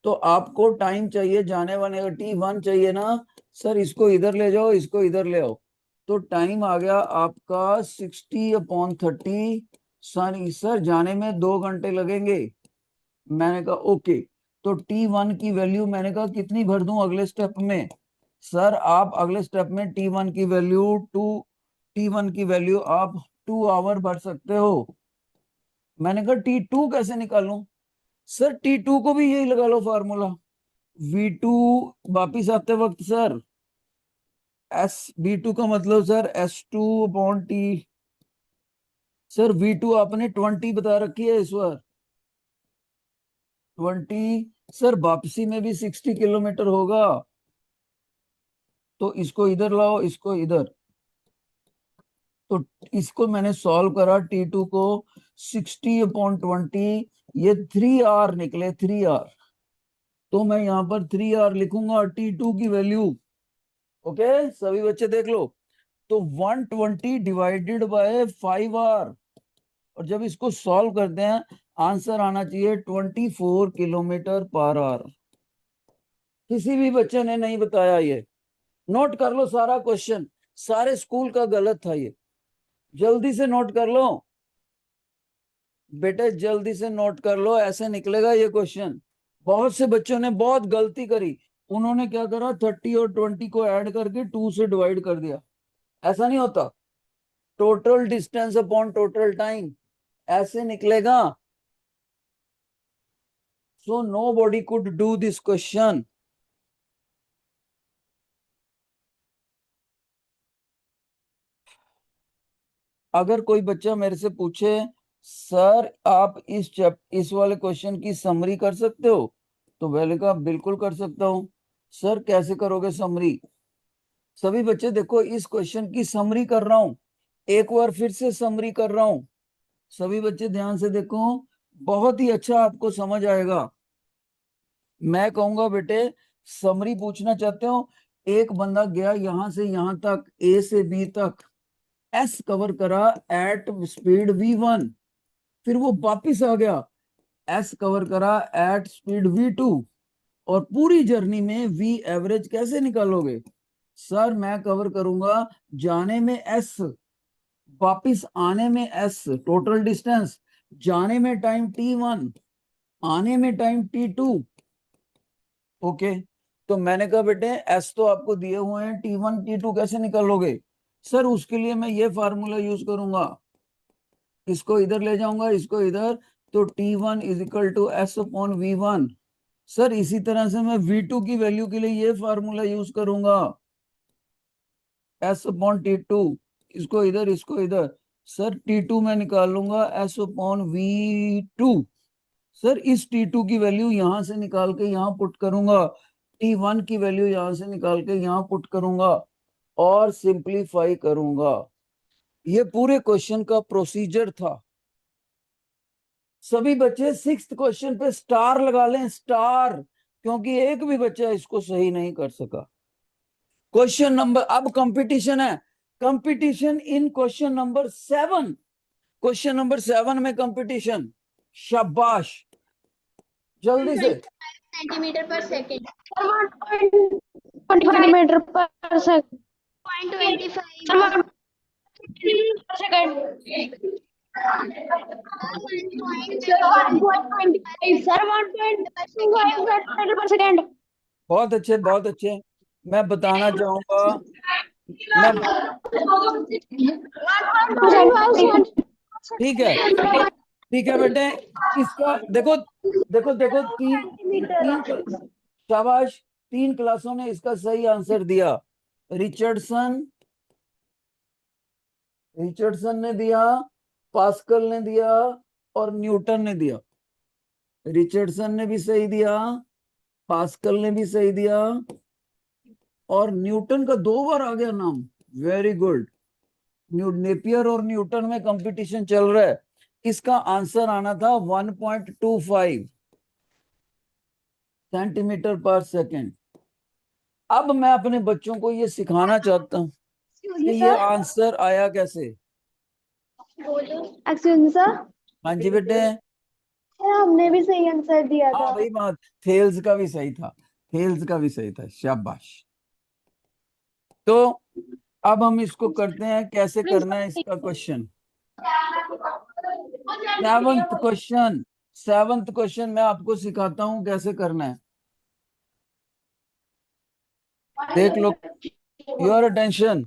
तो आपको टाइम चाहिए जाने वाने का, T1 चाहिए ना सर। इसको इधर ले जाओ, इसको इधर ले आओ, तो टाइम आ गया आपका 60/30। सर जाने में 2 घंटे लगेंगे। मैंने कहा ओके। तो T1 की वैल्यू मैंने कहा कितनी भर दूं अगले स्टेप में? सर आप अगले स्टेप में T1 की वैल्यू आप 2 आवर भर सकते हो। मैंने कहा T2 कैसे निकालूं? सर T2 को भी यही लगा लो फार्मूला। V2 वापिस आते वक्त सर, V2 का मतलब सर S2/T। सर V2 आपने 20 बता रखी है इस बार, 20। सर वापसी में भी 60 किलोमीटर होगा, तो इसको इधर लाओ, इसको इधर। तो इसको मैंने सॉल्व करा T2 को, 60/20, ये 3 आवर निकले, 3 आवर। तो मैं यहाँ पर 3 आवर लिखूंगा T2 की वैल्यू। ओके, सभी बच्चे देख लो, तो 120 डिवाइडेड बाय 5 आवर, और जब इसको सॉल्व करते हैं आंसर आना चाहिए 24 किलोमीटर पर आवर। किसी भी बच्चे ने नहीं बताया ये। नोट कर लो सारा क्वेश्चन, सारे स्कूल का गलत था ये। जल्दी से नोट कर लो बेटे, जल्दी से नोट कर लो, ऐसे निकलेगा ये क्वेश्चन। बहुत से बच्चों ने बहुत गलती करी, उन्होंने क्या करा 30 और 20 को ऐड करके 2 से डिवाइड कर दिया। ऐसा नहीं होता, total distance upon total time ऐसे निकलेगा। So nobody could do this question. अगर कोई बच्चा मेरे से पूछे सर आप इस वाले क्वेश्चन की समरी कर सकते हो, तो मैंने कहा बिल्कुल कर सकता हूँ। सर कैसे करोगे समरी? सभी बच्चे देखो, इस क्वेश्चन की समरी कर रहा हूं, एक बार फिर से समरी कर रहा हूं। सभी बच्चे ध्यान से देखो, बहुत ही अच्छा आपको समझ आएगा। मैं कहूंगा बेटे समरी पूछना चाहते हो, एक बंदा गया यहां से यहां तक, ए से बी तक, एस कवर करा एट स्पीड v1, फिर वो वापिस आ गया, एस कवर करा एट स्पीड v2, और पूरी जर्नी में v एवरेज कैसे निकालोगे? सर मैं कवर करूंगा जाने में एस, वापिस आने में एस, टोटल डिस्टेंस, जाने में टाइम t1, आने में टाइम t2। ओके, तो मैंने कहा बेटे एस तो आपको दिए हुए हैं, t1 t2 कैसे निकालोगे? सर उसके लिए मैं ये फार्मूला यूज करूंगा, इसको इधर ले जाऊंगा, इसको इधर, तो t1 is equal to S upon v1। Sir इसी तरह से मैं v2 की वैल्यू के लिए ये फार्मूला यूज करूंगा, एस अपॉन t2, इसको इधर इसको इधर। सर t2 में निकाल लूंगा एस अपॉन v2। सर इस t2 की वैल्यू यहां से निकाल के यहां पुट करूंगा, t1 की वैल्यू यहां से निकाल के यहां पुट करूंगा और सिंपलीफाई करूंगा। ये पूरे क्वेश्चन का प्रोसीजर था। सभी बच्चे 6th क्वेश्चन पे स्टार लगा लें, स्टार, क्योंकि एक भी बच्चा इसको सही नहीं कर सका। क्वेश्चन नंबर, अब कंपटीशन है, competition in question number 7। Question number 7 में कंपटीशन, शाबाश, जल्दी से। सेंटीमीटर पर second. 1.25 metre per second. 0.25 second. Sir 1.25 metre per second. बहुत अच्छे बहुत अच्छे। मैं बताना चाहूंगा, मैं, ठीक है ठीक है बेटे, इसका देखो देखो देखो, तीन तीन शाबाश, 3 क्लासों ने इसका सही आंसर दिया। रिचर्डसन रिचर्डसन ने दिया, पास्कल ने दिया और न्यूटन ने दिया। रिचर्डसन ने भी सही दिया, पास्कल ने भी सही दिया, और न्यूटन का 2 बार आ गया नाम, वेरी गुड। नेपियर और न्यूटन में कंपटीशन चल रहा है। इसका आंसर आना था 1.25 सेंटीमीटर पर सेकेंड। अब मैं अपने बच्चों को ये सिखाना चाहता हूँ कि ये आंसर आया कैसे। एक्सक्यूज सर, हाँ जी बेटे। हमने भी सही आंसर दिया हाँ था। भाई बात, थेल्स का भी सही था, थेल्स का भी सही था, शाबाश। तो अब हम इसको करते हैं, कैसे करना है इसका क्वेश्चन। 7th क्वेश्चन मैं आपको सिखाता हूं कैसे करना है। देख लो, योर अटेंशन।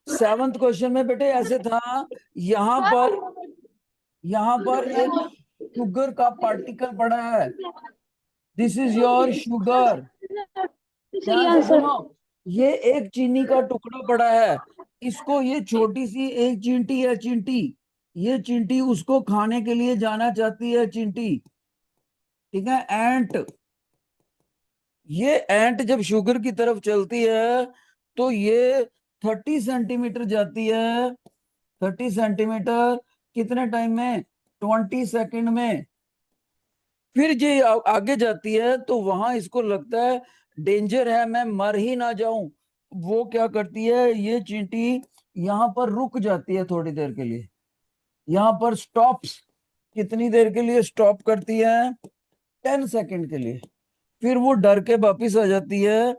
7th क्वेश्चन में बेटे ऐसे था, यहाँ पर एक शुगर का पार्टिकल पड़ा है, दिस इज योर शुगर। सही ध्यान से आंसर। सुनो, ये एक चीनी का टुकड़ा पड़ा है, इसको, ये छोटी सी एक चींटी है, चींटी, ये चींटी उसको खाने के लिए जाना चाहती है, चींटी, ठीक है, एंट। ये एंट जब शुगर की तरफ चलती है तो ये 30 सेंटीमीटर जाती है, 30 सेंटीमीटर कितने टाइम में? 20 सेकंड में। फिर ये आगे जाती है तो वहां इसको लगता है डेंजर है, मैं मर ही ना जाऊं। वो क्या करती है, ये चींटी यहां पर रुक जाती है थोड़ी देर के लिए, यहां पर स्टॉप्स, कितनी देर के लिए स्टॉप करती है? 10 सेकंड के लिए। फिर वो डर के वापिस आ जाती है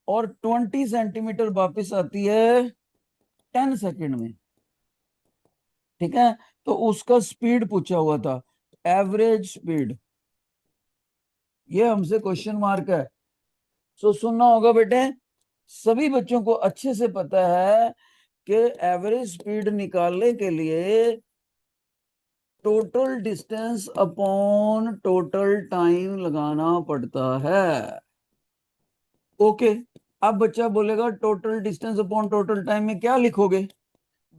और 20 सेंटीमीटर वापिस आती है 10 सेकंड में। ठीक है, तो उसका स्पीड पूछा हुआ था, एवरेज स्पीड। ये हमसे क्वेश्चन मार्क है। सो सुनना होगा बेटे, सभी बच्चों को अच्छे से पता है कि एवरेज स्पीड निकालने के लिए total distance upon total time लगाना पड़ता है। ओके, अब बच्चा बोलेगा total distance upon total time में क्या लिखोगे?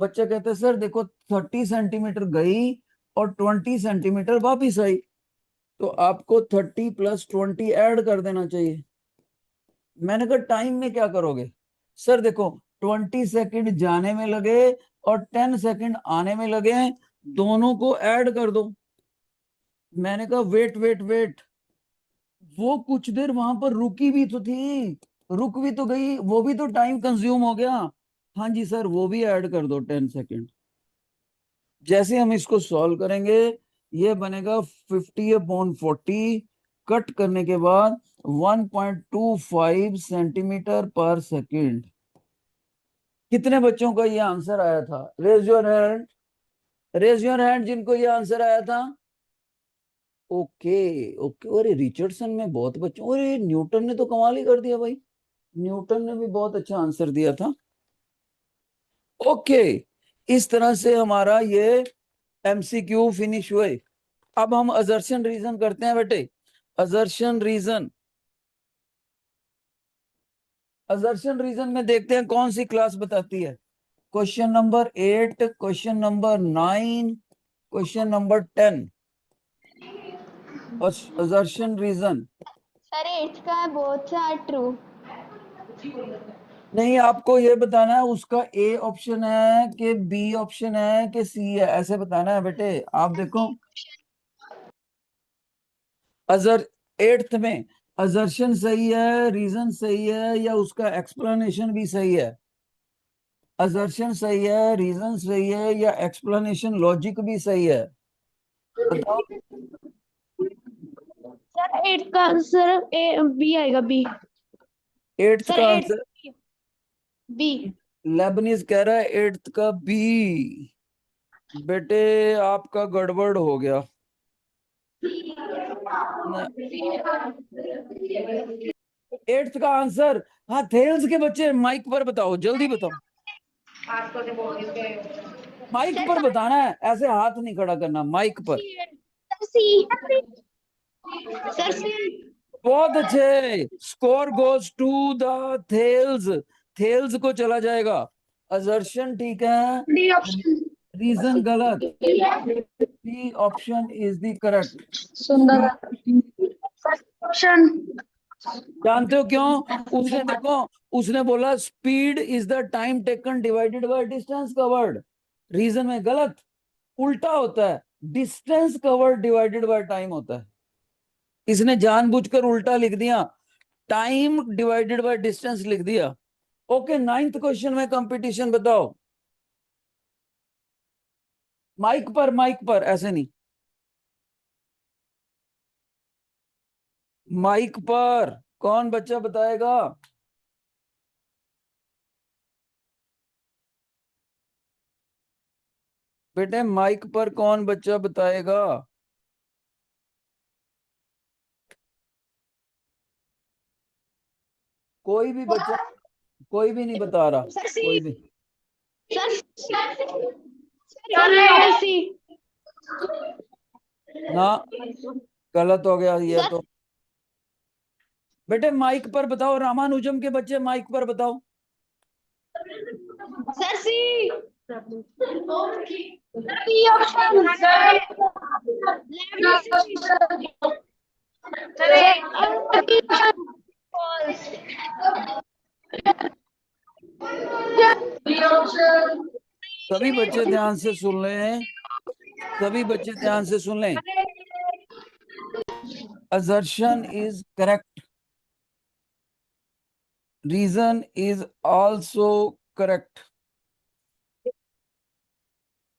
बच्चा कहता है सर देखो 30 सेंटीमीटर गई और 20 सेंटीमीटर वापिस आई, तो आपको 30 + 20 ऐड कर देना चाहिए। मैंने कहा टाइम में क्या करोगे? सर देखो 20 सेकंड जाने में लगे और 10 सेकंड आने में लगे, दोनों को ऐड कर दो। मैंने कहा वेट वेट वेट, वो कुछ देर वहां पर रुकी भी तो थी, रुक भी तो गई, वो भी तो टाइम कंज्यूम हो गया। हाँ जी सर, वो भी ऐड कर दो 10 सेकंड। जैसे हम इसको सॉल्व करेंगे, ये बनेगा 50/40, कट करने के बाद 1.25 सेंटीमीटर पर सेकंड। कितने बच्चों का ये आंसर आया था? Raise your hand, raise your hand जिनको ये आंसर आया था। ओके ओके, अरे रिचर्डसन में बहुत बच्चों, अरे न्यूटन ने तो कमाल ही कर दिया भाई, न्यूटन ने भी बहुत अच्छा आंसर दिया था। ओके, इस तरह से हमारा ये एमसीक्यू फिनिश हुए। अब हम असर्शन रीजन करते हैं बेटे। असर्शन रीजन, असर्शन रीजन में देखते हैं कौन सी क्लास बताती है। Question number 8, question number 9, question number 10। Assertion reason sir 8 का बोथ आर ट्रू। नहीं, आपको ये बताना है उसका ए ऑप्शन है कि बी ऑप्शन है कि सी है, ऐसे बताना है बेटे। आप देखो अजर 8th में असर्शन सही है, रीजन सही है, या उसका एक्सप्लेनेशन भी सही है? असर्शन सही है, रीजन सही है, या एक्सप्लेनेशन लॉजिक भी सही है? बताओ। सर 8 का सर ए बी आएगा, बी। 8th सर का 8 आंसर बी। लेबनीज कह रहा है 8th का बी। बेटे आपका गड़बड़ हो गया। 8th का आंसर, हाँ थेल्स के बच्चे माइक पर बताओ, जल्दी बताओ, माइक पर बताना है, ऐसे हाथ नहीं खड़ा करना, माइक पर। Sir C. Sir C. बहुत अच्छे, score goes to the Thales, Thales को चला जाएगा। असर्शन ठीक है, डी ऑप्शन। रीजन गलत, C option is the correct. सुंदर ऑप्शन। जानते हो क्यों? उसने देखो, उसने बोला speed is the time taken divided by distance covered. Reason में गलत, उल्टा होता है, distance covered divided by time होता है। इसने जानबूझकर उल्टा लिख दिया, टाइम डिवाइडेड बाय डिस्टेंस लिख दिया। ओके, 9th क्वेश्चन में कंपटीशन बताओ। माइक पर, माइक पर, ऐसे नहीं, माइक पर। कौन बच्चा बताएगा? बेटे माइक पर कौन बच्चा बताएगा? कोई भी बच्चा, कोई भी नहीं बता रहा, सर सी। कोई भी। सर सी। ना, गलत हो गया ये सर तो। बेटे माइक पर बताओ, रामानुजम के बच्चे माइक पर बताओ। Sir C. C option. सभी बच्चे ध्यान से सुन लें, सभी बच्चे ध्यान से सुन लें। assertion is correct, reason is also correct,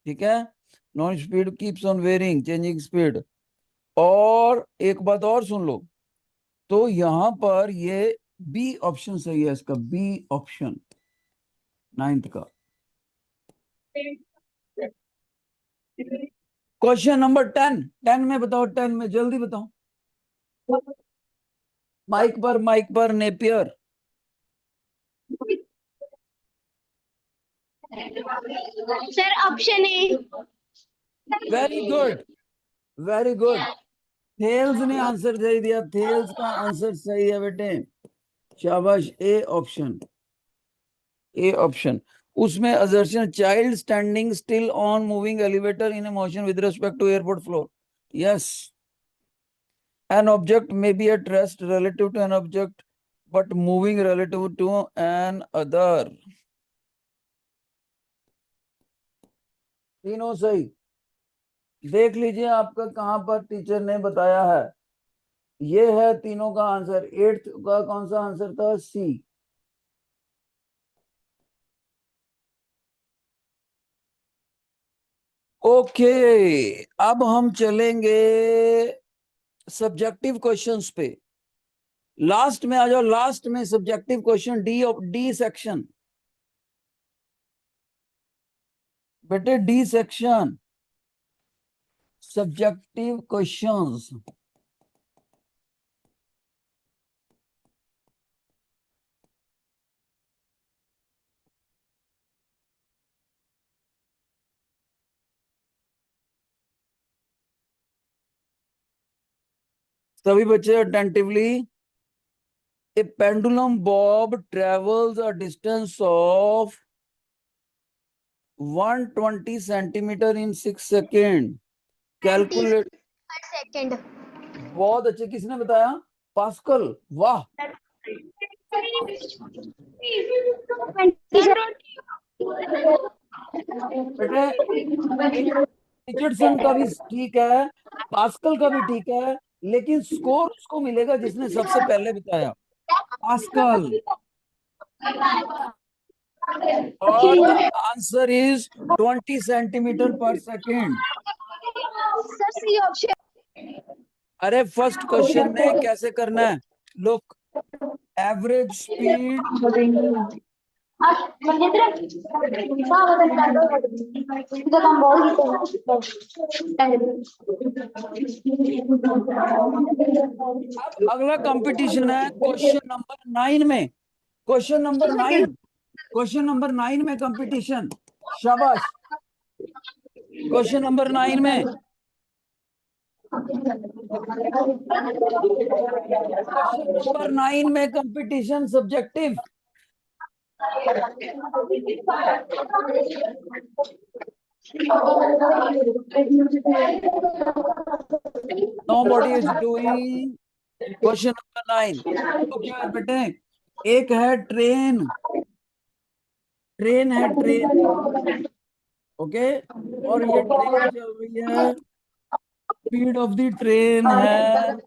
ठीक है, non speed keeps on varying changing speed. और एक बात और सुन लो, तो यहां पर ये बी ऑप्शन सही है, इसका बी ऑप्शन 9th का। क्वेश्चन नंबर 10, 10 में बताओ, 10 में जल्दी बताओ। माइक पर Napier. Sir option A. Very good, very good. Thales ने आंसर सही दिया, थेल्स का आंसर सही है बेटे, शाबाश। A option, A option. उसमें assertion child standing still on moving elevator in a motion with respect to airport floor. Yes, an object may be at rest relative to an object but moving relative to an other। तीनों सही। देख लीजिए आपका कहां पर teacher ने बताया है। ये है तीनों का आंसर। 8th का कौन सा आंसर था? सी। ओके, अब हम चलेंगे सब्जेक्टिव क्वेश्चंस पे। लास्ट में आ जाओ, लास्ट में सब्जेक्टिव क्वेश्चन, डी सेक्शन बेटे, डी सेक्शन सब्जेक्टिव क्वेश्चंस। सभी बच्चे attentively. A pendulum bob travels a distance of 120 centimeter in 6 seconds. Calculate। Second. बहुत अच्छे, किसने बताया? पास्कल, वाह। बेटे रिचर्डसन का भी ठीक है, पास्कल का भी ठीक है, लेकिन स्कोर उसको मिलेगा जिसने सबसे पहले बताया, पास्कल। और the answer is 20 centimetre per second. Sir C option. अरे फर्स्ट क्वेश्चन में कैसे करना है, लुक, एवरेज स्पीड। अब अगला कंपटीशन है क्वेश्चन नंबर 9 में। क्वेश्चन नंबर 9, क्वेश्चन नंबर 9 में कंपटीशन। शाबाश। क्वेश्चन नंबर 9 में, क्वेश्चन नंबर 9 में competition subjective. Nobody is doing question number 9। तो क्या है बेटे, एक है ट्रेन, ट्रेन है ट्रेन, ओके, और ये ट्रेन चल रही है, स्पीड ऑफ द ट्रेन है,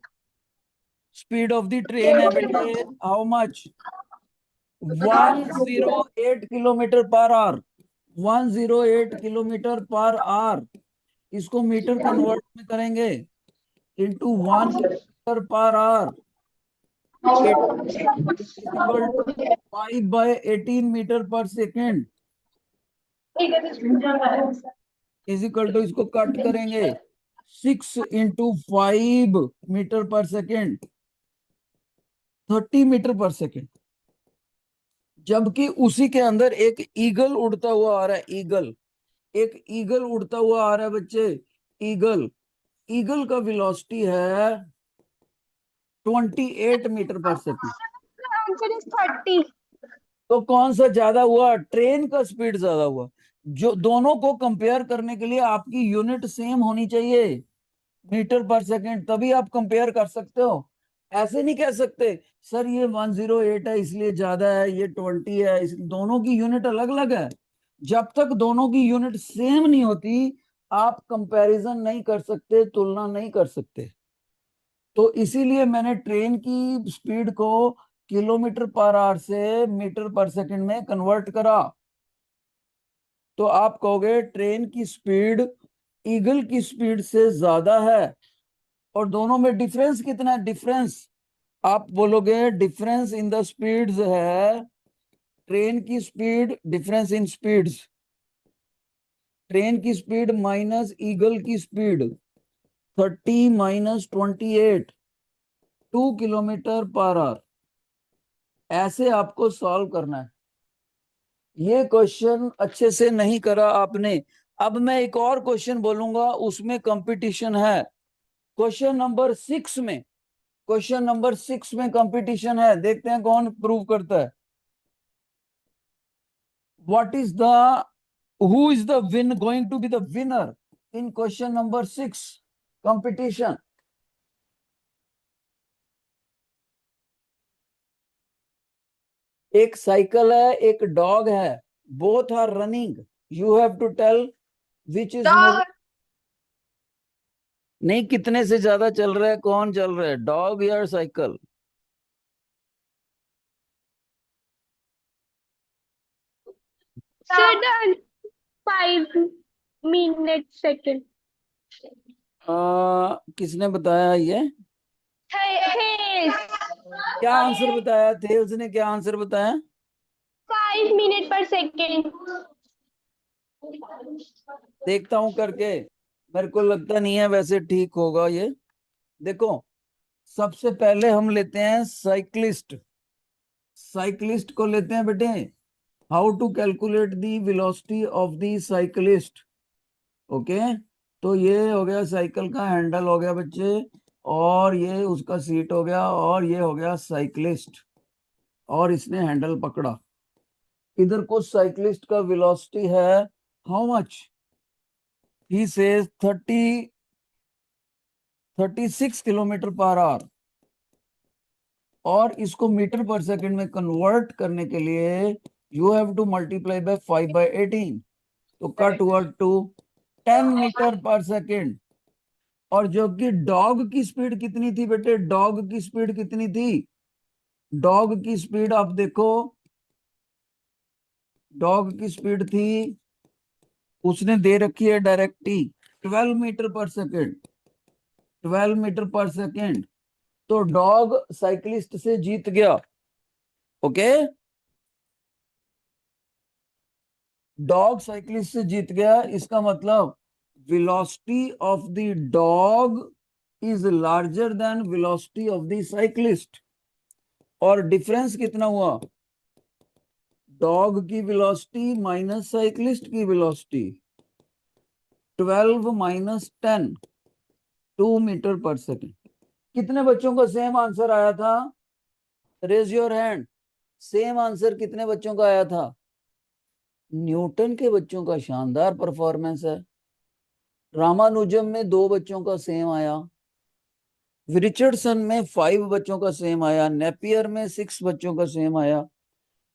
स्पीड ऑफ द ट्रेन है बेटे, how much? 108 kilometre per hour, 108 kilometre per hour. इसको मीटर कन्वर्ट में करेंगे into 1 kilometre per hour, 5/18 metre per second is equal to, इसको कट करेंगे 6 into 5 metre per second, 30 metre per second. जबकि उसी के अंदर एक ईगल उड़ता हुआ आ रहा है, ईगल, एक ईगल उड़ता हुआ आ रहा है बच्चे, ईगल, ईगल का वेलोसिटी है 28 metre per second. Answer is 30। तो कौन सा ज्यादा हुआ? ट्रेन का स्पीड ज्यादा हुआ। जो दोनों को कंपेयर करने के लिए आपकी यूनिट सेम होनी चाहिए, मीटर पर सेकेंड, तभी आप कंपेयर कर सकते हो। ऐसे नहीं कह सकते सर ये 108 है इसलिए ज्यादा है, ये 20 है, दोनों की यूनिट अलग अलग है। जब तक दोनों की यूनिट सेम नहीं होती आप कंपैरिजन नहीं कर सकते, तुलना नहीं कर सकते। तो इसीलिए मैंने ट्रेन की स्पीड को किलोमीटर पर आवर से मीटर पर सेकंड में कन्वर्ट करा। तो आप कहोगे ट्रेन की स्पीड ईगल की स्पीड से ज्यादा है, और दोनों में डिफरेंस कितना है? डिफरेंस आप बोलोगे डिफरेंस इन द स्पीड्स है, ट्रेन की speed, difference in speeds, train की स्पीड माइनस ईगल की speed, 30 minus 28, 2 kilometre per our. ऐसे आपको सॉल्व करना है। ये क्वेश्चन अच्छे से नहीं करा आपने। अब मैं एक और क्वेश्चन बोलूंगा, उसमें कंपटीशन है। क्वेश्चन नंबर 6 में कंपटीशन है, देखते हैं कौन प्रूव करता है। What is the who is the win going to be the winner in question number 6 competition? एक साइकिल है, एक डॉग है, both are running, you have to tell which is more. नहीं, कितने से ज्यादा चल रहा है, कौन चल रहा है, डॉग या cycle? Sir the 5 minute second. किसने बताया ये? क्या आंसर बताया? थेल्स ने क्या आंसर बताया? 5 मिनट पर सेकेंड। देखता हूं करके, मेरे को लगता नहीं है वैसे ठीक होगा ये। देखो, सबसे पहले हम लेते हैं साइक्लिस्ट। साइक्लिस्ट को लेते हैं बेटे। How to calculate the velocity of the cyclist? Okay, तो ये हो गया साइकिल का हैंडल हो गया बच्चे, और ये उसका सीट हो गया, और ये हो गया साइक्लिस्ट, और इसने हैंडल पकड़ा। इधर को साइक्लिस्ट का वेलोसिटी है how much? He says 36 kilometre per hour, और इसको मीटर पर सेकंड में कन्वर्ट करने के लिए you have to multiply by 5/18, तो कट हुआ टू 10 मीटर पर सेकंड। और जो कि डॉग की स्पीड कितनी थी बेटे? डॉग की स्पीड कितनी थी? डॉग की स्पीड आप देखो, डॉग की स्पीड थी, उसने दे रखी है directly 12 metre per second, 12 metre per second. तो डॉग साइकिलिस्ट से जीत गया। ओके, डॉग साइकिलिस्ट से जीत गया, इसका मतलब velocity of the dog is larger than velocity of the cyclist. और डिफरेंस कितना हुआ? डॉग की वेलोसिटी माइनस साइकिलिस्ट की velocity, 12 minus 10, 2 metre per second. कितने बच्चों का सेम आंसर आया था? Raise your hand. Same answer कितने बच्चों का आया था? न्यूटन के बच्चों का शानदार परफॉर्मेंस है। रामानुजम में 2 बच्चों का सेम आया, रिचर्डसन में 5 बच्चों का सेम आया, नेपियर में 6 बच्चों का सेम आया,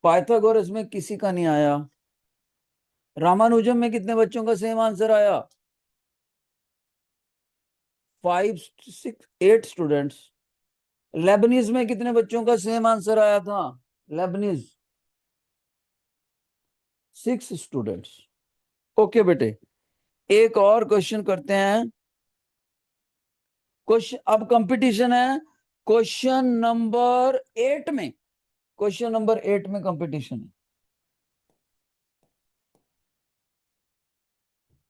पाइथागोरस में किसी का नहीं आया। रामानुजम में कितने बच्चों का सेम आंसर आया? 5 6 8 स्टूडेंट्स। लेबनीज में कितने बच्चों का सेम आंसर आया था? Lebanese 6 students. ओके बेटे, एक और क्वेश्चन करते हैं। क्वेश्चन अब कंपटीशन है क्वेश्चन नंबर 8 में। क्वेश्चन नंबर 8 में कंपटीशन है,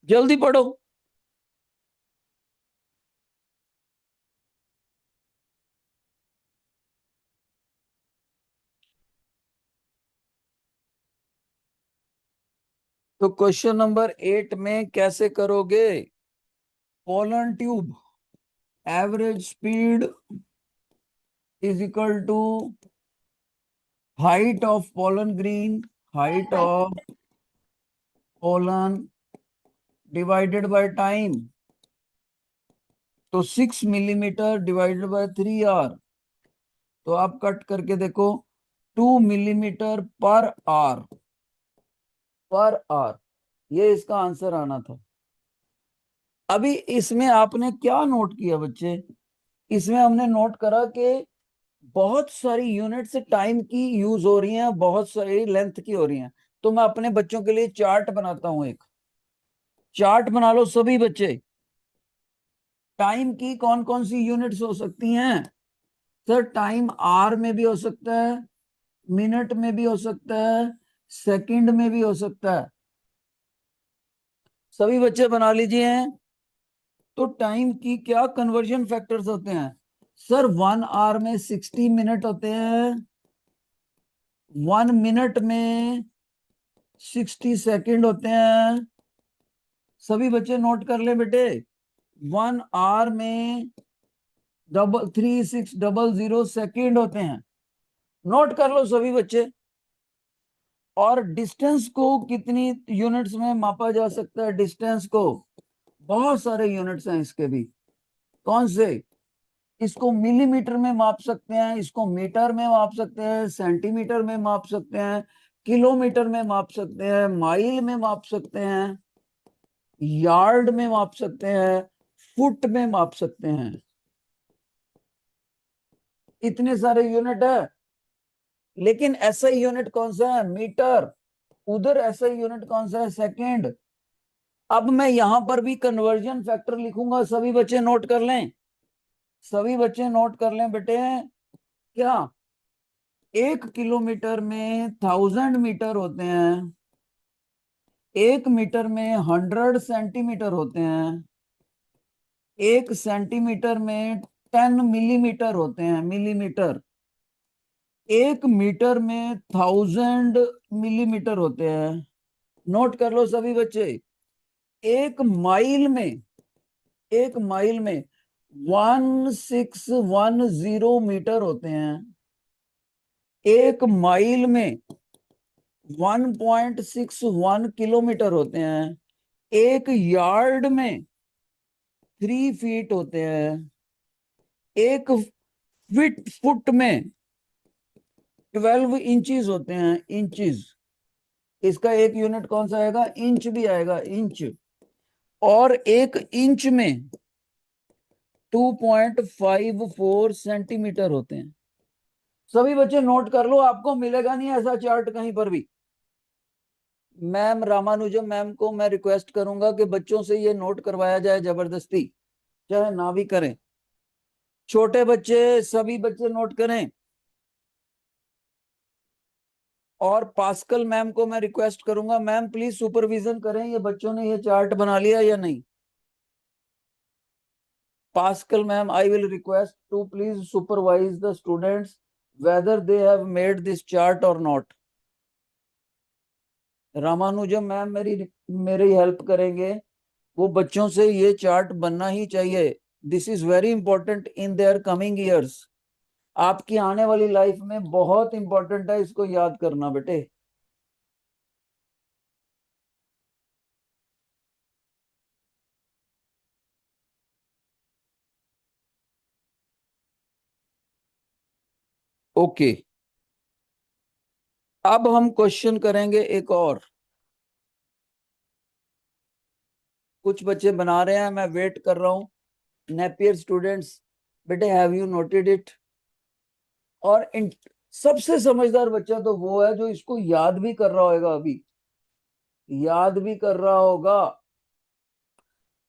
जल्दी पढ़ो। तो क्वेश्चन नंबर 8 में कैसे करोगे? Pollen tube, average speed is equal to height of pollen green, height of pollen divided by time. तो 6 मिलीमीटर डिवाइडेड बाय 3 आवर, तो आप कट करके देखो, 2 मिलीमीटर पर आवर, ये इसका आंसर आना था। अभी इसमें आपने क्या नोट किया बच्चे? इसमें हमने नोट करा कि बहुत सारी यूनिट्स टाइम की यूज हो रही हैं, बहुत सारी लेंथ की हो रही हैं। तो मैं अपने बच्चों के लिए चार्ट बनाता हूं, एक चार्ट बना लो सभी बच्चे। टाइम की कौन कौन सी यूनिट्स हो सकती हैं? सर टाइम आर में भी हो सकता है, मिनट में भी हो सकता है, सेकंड में भी हो सकता है। सभी बच्चे बना लीजिए। तो टाइम की क्या कन्वर्जन फैक्टर्स होते हैं? सर 1 आवर में 60 मिनट होते हैं, 1 मिनट में 60 सेकंड होते हैं। सभी बच्चे नोट कर ले बेटे। 1 आवर में 3600 होते हैं। नोट कर लो सभी बच्चे। और डिस्टेंस को कितनी यूनिट्स में मापा जा सकता है? डिस्टेंस को बहुत सारे यूनिट्स हैं इसके भी। कौन से? इसको मिलीमीटर में माप सकते हैं, इसको मीटर में माप सकते हैं, सेंटीमीटर में माप सकते हैं, किलोमीटर में माप सकते हैं, माइल में माप सकते हैं, यार्ड में माप सकते हैं, फुट में माप सकते हैं। इतने सारे यूनिट है। लेकिन एसआई यूनिट कौन सा है? मीटर। उधर एसआई यूनिट कौन सा है? सेकंड। अब मैं यहां पर भी कन्वर्जन फैक्टर लिखूंगा, सभी बच्चे नोट कर लें। सभी बच्चे नोट कर लें बेटे। क्या 1 किलोमीटर में 1000 मीटर होते हैं, 1 मीटर में 100 सेंटीमीटर होते हैं, 1 सेंटीमीटर में 10 मिलीमीटर होते हैं, मिलीमीटर। 1 मीटर में 1000 मिलीमीटर होते हैं। नोट कर लो सभी बच्चे। एक माइल में, एक माइल में 1610 मीटर होते हैं। एक माइल में 1.61 किलोमीटर होते हैं। एक यार्ड में 3 फीट होते हैं। एक फुट में 12 इंचेस होते हैं, इंचेस। इसका एक यूनिट कौन सा आएगा? इंच भी आएगा, इंच। और एक इंच में 2.54 सेंटीमीटर होते हैं। सभी बच्चे नोट कर लो, आपको मिलेगा नहीं ऐसा चार्ट कहीं पर भी। मैम रामानुजम मैम को मैं रिक्वेस्ट करूंगा कि बच्चों से ये नोट करवाया जाए जबरदस्ती, चाहे ना भी करें। छोटे बच्चे, सभी बच्चे नोट करें। और पास्कल मैम को मैं रिक्वेस्ट करूंगा, मैम प्लीज सुपरविजन करें ये बच्चों ने ये चार्ट बना लिया या नहीं। Pascal ma'am, I will request to please supervise the students whether they have made this chart or not. Ramanujan ma'am मेरी हेल्प करेंगे। वो बच्चों से ये चार्ट बनना ही चाहिए। This is very important in their coming years. आपकी आने वाली लाइफ में बहुत इंपॉर्टेंट है, इसको याद करना बेटे। ओके, अब हम क्वेश्चन करेंगे एक और। कुछ बच्चे बना रहे हैं, मैं वेट कर रहा हूं। नेपियर स्टूडेंट्स, बेटे हैव यू नोटेड इट? और सबसे समझदार बच्चा तो वो है जो इसको याद भी कर रहा होगा, अभी याद भी कर रहा होगा।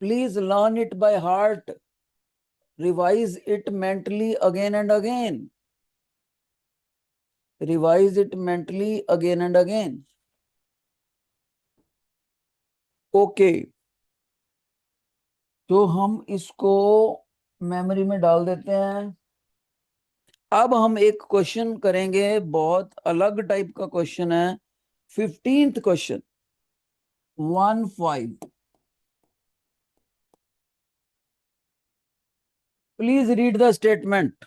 Please learn it by heart, revise it mentally again and again, revise it mentally again and again. Okay, तो हम इसको मेमोरी में डाल देते हैं। अब हम एक क्वेश्चन करेंगे, बहुत अलग टाइप का क्वेश्चन है। 15th question, 15। Please read the statement.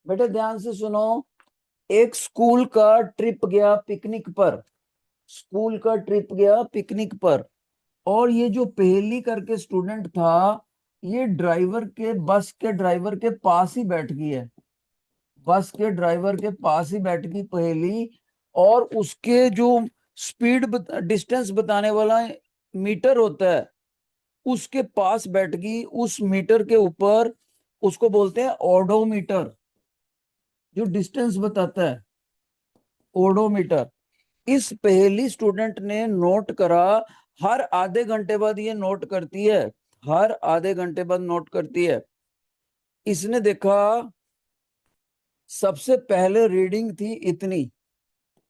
बेटे ध्यान से सुनो। एक स्कूल का ट्रिप गया पिकनिक पर, स्कूल का ट्रिप गया पिकनिक पर। और ये जो पहेली करके स्टूडेंट था, ये ड्राइवर के, बस के ड्राइवर के पास ही बैठ गई है, बस के ड्राइवर के पास ही बैठ गई पहेली। और उसके जो स्पीड डिस्टेंस बताने वाला मीटर होता है उसके पास बैठ गई, उस मीटर के ऊपर, उसको बोलते हैं ओडोमीटर, जो डिस्टेंस बताता है, ओडोमीटर। इस पहेली स्टूडेंट ने नोट करा, हर आधे घंटे बाद ये नोट करती है, हर आधे घंटे बाद नोट करती है। इसने देखा सबसे पहले रीडिंग थी इतनी,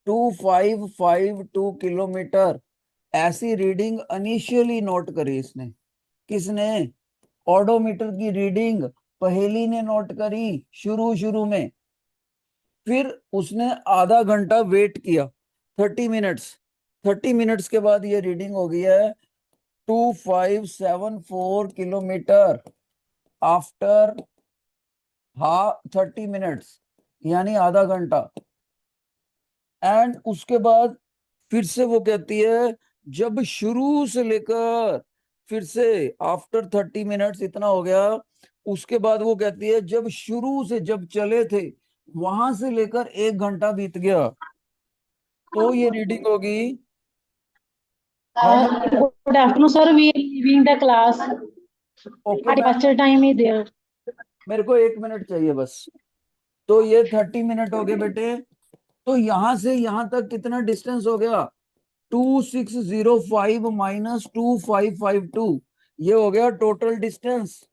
2552 किलोमीटर। ऐसी रीडिंग इनिशियली नोट करी इसने। किसने? ऑडोमीटर की रीडिंग पहेली ने नोट करी शुरू शुरू में। फिर उसने आधा घंटा वेट किया, 30 मिनट्स। 30 मिनट्स के बाद ये रीडिंग हो गई है 2574 किलोमीटर आफ्टर 30 मिनट्स, यानी आधा घंटा। एंड उसके बाद फिर से वो कहती है, जब शुरू से लेकर फिर से आफ्टर 30 मिनट्स इतना हो गया। उसके बाद वो कहती है जब शुरू से जब चले थे वहां से लेकर 1 घंटा बीत गया, तो ये रीडिंग होगी। Final Good afternoon, sir. We are leaving the class. Okay, Our departure time is there. मेरे को 1 मिनट चाहिए बस। तो ये 30 मिनट हो गए बेटे। तो यहां से यहां तक कितना डिस्टेंस हो गया? 2605 माइनस 2552, ये हो गया टोटल डिस्टेंस।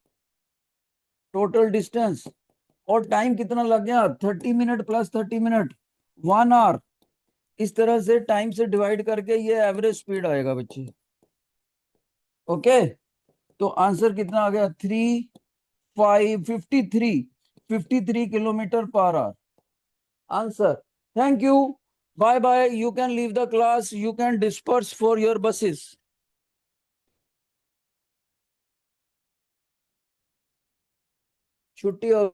Total distance. और टाइम कितना लग गया? 30 मिनट प्लस 30 मिनट, 1 आवर। इस तरह से टाइम से डिवाइड करके ये एवरेज स्पीड आएगा बच्चे। ओके, तो आंसर कितना आ गया? 53 kilometre per hour answer. Thank you, bye bye, you can leave the class, you can disperse for your buses. छुट्टी हो